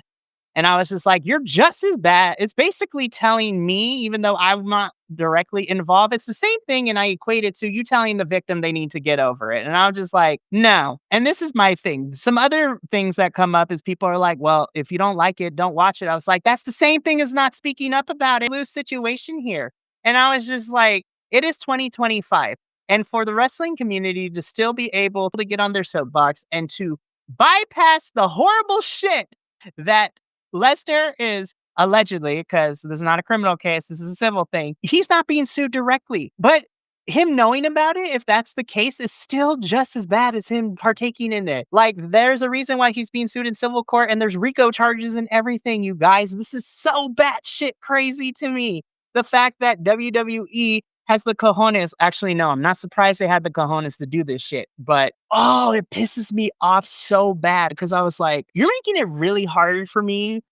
And I was just like, you're just as bad. It's basically telling me, even though I'm not directly involved, it's the same thing. And I equate it to you telling the victim they need to get over it. And I was just like, no. And this is my thing. Some other things that come up is people are like, well, if you don't like it, don't watch it. I was like, that's the same thing as not speaking up about it. Lose situation here. And I was just like, it is 2025. And for the wrestling community to still be able to get on their soapbox and to bypass the horrible shit that Lesnar is allegedly, because this is not a criminal case, this is a civil thing. He's not being sued directly, but him knowing about it, if that's the case, is still just as bad as him partaking in it. Like, there's a reason why he's being sued in civil court, and there's RICO charges and everything, you guys. This is so batshit crazy to me. The fact that WWE has the cojones. Actually, no, I'm not surprised they had the cojones to do this shit. But, oh, it pisses me off so bad because I was like, you're making it really hard for me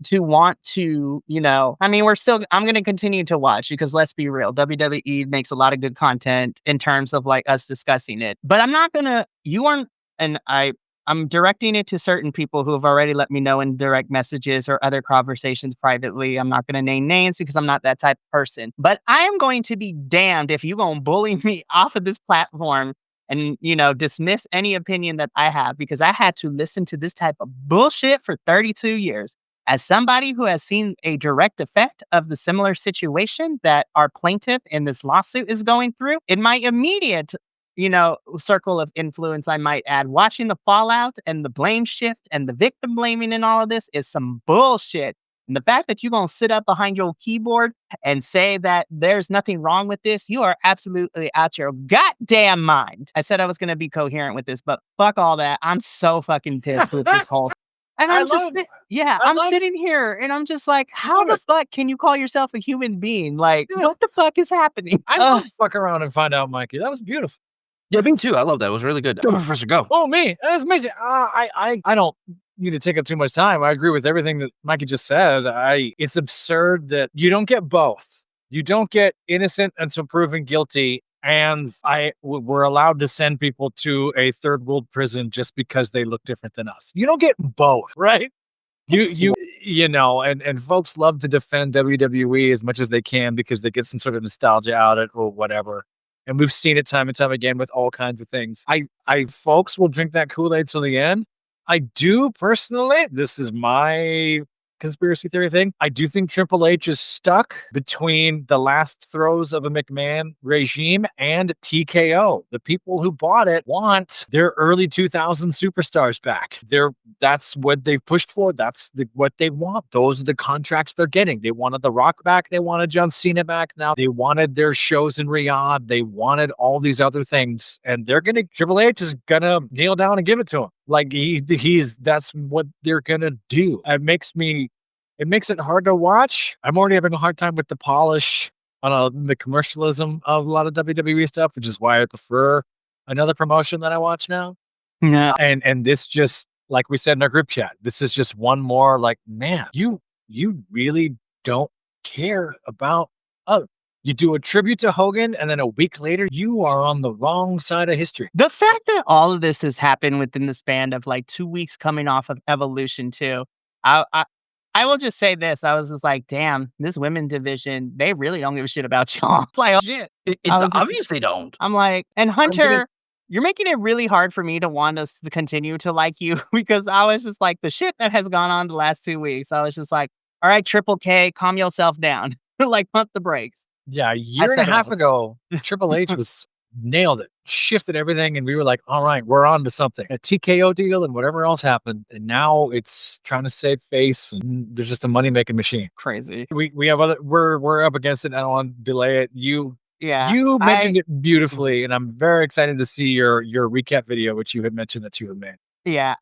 to want to, I mean, I'm going to continue to watch because let's be real, WWE makes a lot of good content in terms of like us discussing it. But I'm not going to, you aren't, and I'm directing it to certain people who have already let me know in direct messages or other conversations privately. I'm not going to name names because I'm not that type of person. But I am going to be damned if you're going to bully me off of this platform and, dismiss any opinion that I have because I had to listen to this type of bullshit for 32 years. As somebody who has seen a direct effect of the similar situation that our plaintiff in this lawsuit is going through, in my immediate, circle of influence, I might add, watching the fallout and the blame shift and the victim blaming and all of this is some bullshit. And the fact that you're going to sit up behind your keyboard and say that there's nothing wrong with this, you are absolutely out your goddamn mind. I said I was going to be coherent with this, but fuck all that. I'm so fucking pissed with this whole. And I'm sitting here and I'm just like, how the fuck can you call yourself a human being? Like, what the fuck is happening?
I love to fuck around and find out, Mikey. That was beautiful.
Yeah, me too. I love that. It was really good. Go, Professor, go.
Oh, me. That's amazing. I don't need to take up too much time. I agree with everything that Mikey just said. It's absurd that you don't get both. You don't get innocent until proven guilty. And we're allowed to send people to a third world prison just because they look different than us. You don't get both, right? And folks love to defend WWE as much as they can because they get some sort of nostalgia out of it or whatever. And we've seen it time and time again with all kinds of things. Folks will drink that Kool-Aid till the end. I do personally, this is my conspiracy theory thing. I do think Triple H is stuck between the last throes of a McMahon regime and TKO. The people who bought it want their early 2000s superstars back. That's what they've pushed for. That's what they want. Those are the contracts they're getting. They wanted The Rock back. They wanted John Cena back. Now they wanted their shows in Riyadh. They wanted all these other things, and Triple H is gonna kneel down and give it to him. Like that's what they're gonna do. It makes it hard to watch. I'm already having a hard time with the polish on the commercialism of a lot of WWE stuff, which is why I prefer another promotion that I watch now.
No.
And this just, like we said in our group chat, this is just one more like, man, you really don't care about you do a tribute to Hogan, and then a week later, you are on the wrong side of history.
The fact that all of this has happened within the span of like 2 weeks coming off of Evolution 2, I will just say this. I was just like, damn, this women division, they really don't give a shit about y'all. It's like, oh, shit.
It's obvious they don't.
I'm like, and Hunter, you're making it really hard for me to want us to continue to like you because I was just like, the shit that has gone on the last 2 weeks, I was just like, all right, Triple K, calm yourself down. Like, pump the brakes.
Yeah, a year and a half ago, Triple H nailed it, shifted everything, and we were like, all right, we're on to something. A TKO deal and whatever else happened, and now it's trying to save face, and there's just a money-making machine.
Crazy.
We have we're up against it. I don't want to delay it. You mentioned it beautifully, and I'm very excited to see your recap video, which you had mentioned that you had made.
Yeah,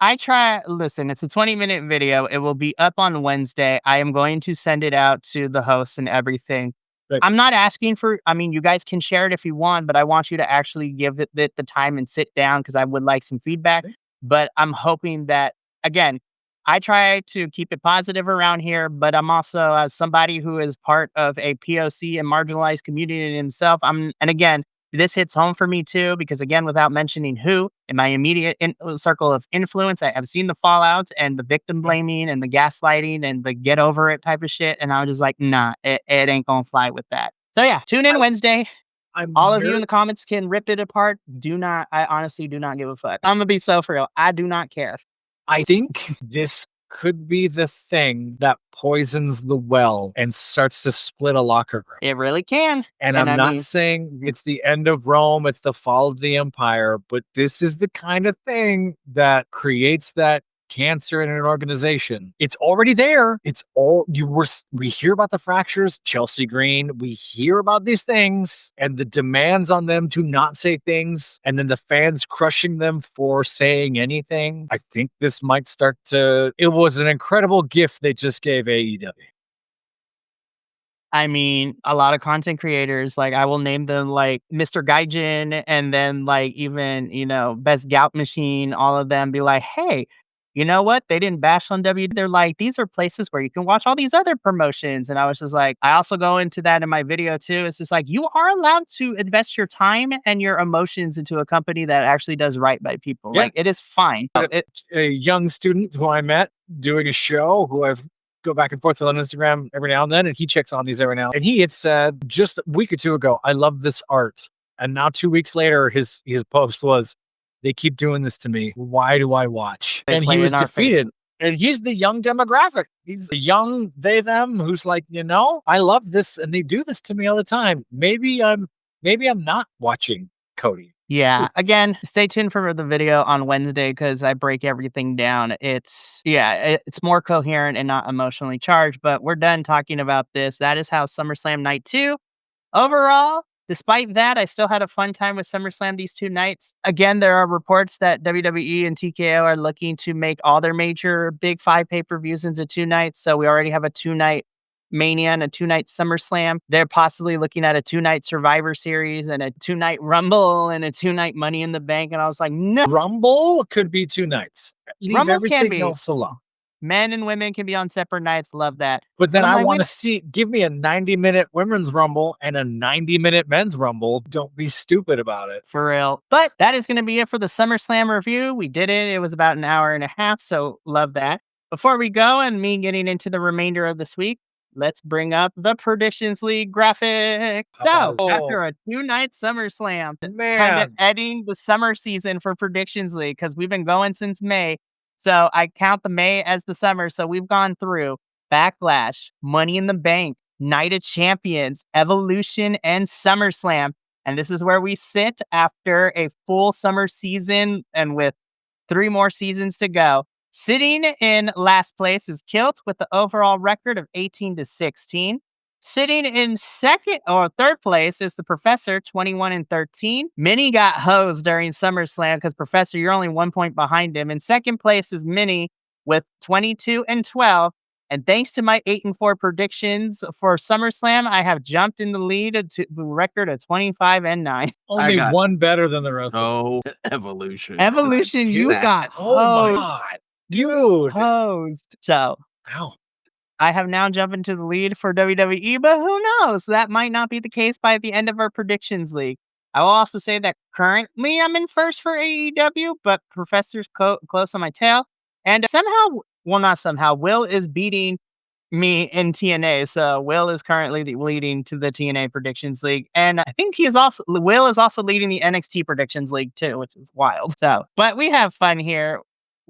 listen, it's a 20-minute video. It will be up on Wednesday. I am going to send it out to the hosts and everything. Right. I'm not asking you guys can share it if you want, but I want you to actually give it the time and sit down because I would like some feedback. Right. But I'm hoping that, again, I try to keep it positive around here, but I'm also, as somebody who is part of a POC and marginalized community in himself, and again, this hits home for me too, because again, without mentioning who, in my immediate circle of influence, I have seen the fallouts and the victim blaming and the gaslighting and the get over it type of shit. And I was just like, nah, it ain't gonna fly with that. So yeah, tune in Wednesday. All of you in the comments can rip it apart. I honestly do not give a fuck. I'm gonna be so for real. I do not care.
I think this could be the thing that poisons the well and starts to split a locker room.
It really can.
And I'm not saying it's the end of Rome, it's the fall of the empire, but this is the kind of thing that creates that cancer in an organization. It's already there. We hear about the fractures, Chelsea Green. We hear about these things and the demands on them to not say things, and then the fans crushing them for saying anything. I think this might start to. It was an incredible gift they just gave AEW.
I mean, a lot of content creators, like I will name them like Mr. Gaijin and then like even, Best Gout Machine, all of them be like, hey, you know what? They didn't bash on W. They're like, these are places where you can watch all these other promotions. And I was just like, I also go into that in my video too. It's just like, you are allowed to invest your time and your emotions into a company that actually does right by people.
Yeah.
Like it is fine.
A young student who I met doing a show who I've go back and forth with on Instagram every now and then, and he checks on these every now. And he had said just a week or two ago, I love this art. And now 2 weeks later, his post was, they keep doing this to me. Why do I watch? And he was defeated. And he's the young demographic. He's the young they, them who's like, I love this and they do this to me all the time. Maybe I'm not watching Cody.
Yeah. Again, stay tuned for the video on Wednesday because I break everything down. It's more coherent and not emotionally charged, but we're done talking about this. That is how SummerSlam Night 2. Overall, despite that, I still had a fun time with SummerSlam these 2 nights. Again, there are reports that WWE and TKO are looking to make all their major big 5 pay-per-views into 2 nights. So we already have a 2-night Mania and a 2-night SummerSlam. They're possibly looking at a 2-night Survivor Series and a 2-night Rumble and a 2-night Money in the Bank. And I was like, no.
Rumble could be 2 nights. Leave
Rumble
everything
can be.
else alone.
Men and women can be on separate nights. Love that.
But then I want to give me a 90-minute women's Rumble and a 90-minute men's Rumble. Don't be stupid about it.
For real. But that is going to be it for the SummerSlam review. We did it. It was about an hour and a half. So love that. Before we go and me getting into the remainder of this week, let's bring up the Predictions League graphic. So, after a 2-night SummerSlam, kind of ending the summer season for Predictions League because we've been going since May. So, I count the May as the summer. So, we've gone through Backlash, Money in the Bank, Night of Champions, Evolution, and SummerSlam. And this is where we sit after a full summer season and with 3 more seasons to go. Sitting in last place is Kilt with the overall record of 18-16. Sitting in third place is the Professor, 21-13. Minnie got hosed during SummerSlam because Professor, you're only 1 point behind him. In second place is Minnie with 22-12. And thanks to my 8-4 predictions for SummerSlam, I have jumped in the lead to the record of 25-9.
Only one better than the rest.
Oh, Evolution.
Evolution, you got hosed.
Oh my God. Dude.
Hosed. So,
ow.
I have now jumped into the lead for WWE, but who knows? That might not be the case by the end of our Predictions League. I will also say that currently I'm in first for AEW, but Professor's close on my tail. And Will is beating me in TNA. So Will is currently leading to the TNA Predictions League. And I think Will is also leading the NXT Predictions League too, which is wild. So, but we have fun here.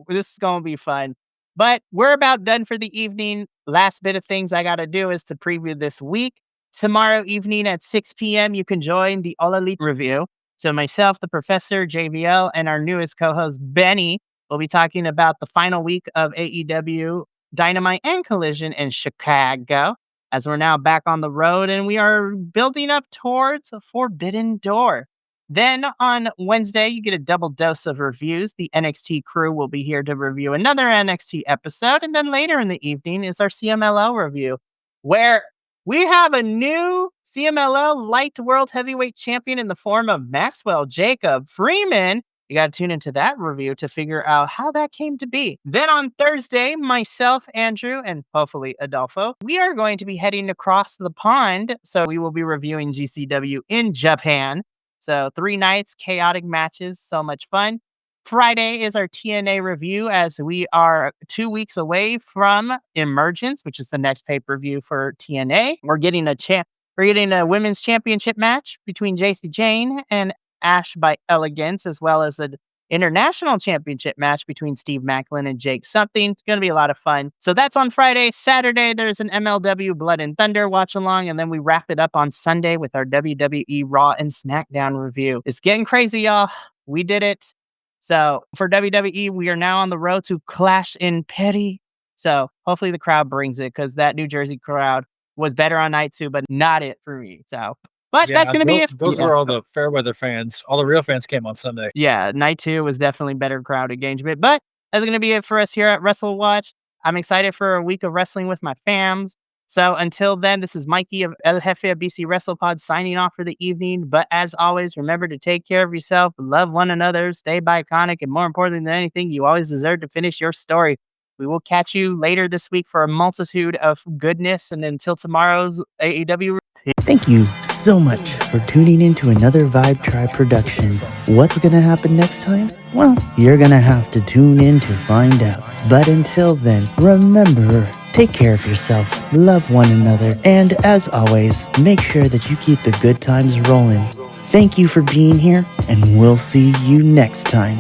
This is going to be fun. But we're about done for the evening. Last bit of things I got to do is to preview this week. Tomorrow evening at 6 p.m., you can join the All Elite review. So myself, the Professor, JVL, and our newest co-host, Benny, will be talking about the final week of AEW Dynamite and Collision in Chicago, as we're now back on the road and we are building up towards a Forbidden Door. Then on Wednesday, you get a double dose of reviews. The NXT crew will be here to review another NXT episode. And then later in the evening is our CMLL review, where we have a new CMLL Light World Heavyweight Champion in the form of Maxwell Jacob Freeman. You got to tune into that review to figure out how that came to be. Then on Thursday, myself, Andrew, and hopefully Adolfo, we are going to be heading across the pond. So we will be reviewing GCW in Japan. So 3 nights, chaotic matches, so much fun. Friday is our TNA review as we are 2 weeks away from Emergence, which is the next pay-per-view for TNA. We're getting a women's championship match between JC Jane and Ash by Elegance, as well as an international championship match between Steve Macklin and Jake Something. It's going to be a lot of fun. So that's on Friday. Saturday, there's an MLW Blood and Thunder watch along, and then we wrap it up on Sunday with our WWE Raw and SmackDown review. It's getting crazy, y'all. We did it. So for WWE, we are now on the road to Clash in Petty. So hopefully the crowd brings it because that New Jersey crowd was better on night 2, but not it for me. So, but that's
Yeah,
gonna be it.
those were all the fair weather fans. All the real fans came on Sunday.
Yeah, night 2 was definitely better crowd engagement, but that's gonna be it for us here at Wrestle Watch. I'm excited for a week of wrestling with my fams. So until then, this is Mikey of El Jefe of BC WrestlePod signing off for the evening. But as always, remember to take care of yourself, love one another, stay Bi-Conic, and more importantly than anything, you always deserve to finish your story. We will catch you later this week for a multitude of goodness, and until tomorrow's AEW.
Thank you so much for tuning in to another Vibe Tribe production. What's gonna happen next time? Well, you're gonna have to tune in to find out. But until then, remember, take care of yourself, love one another, and as always, make sure that you keep the good times rolling. Thank you for being here, and we'll see you next time.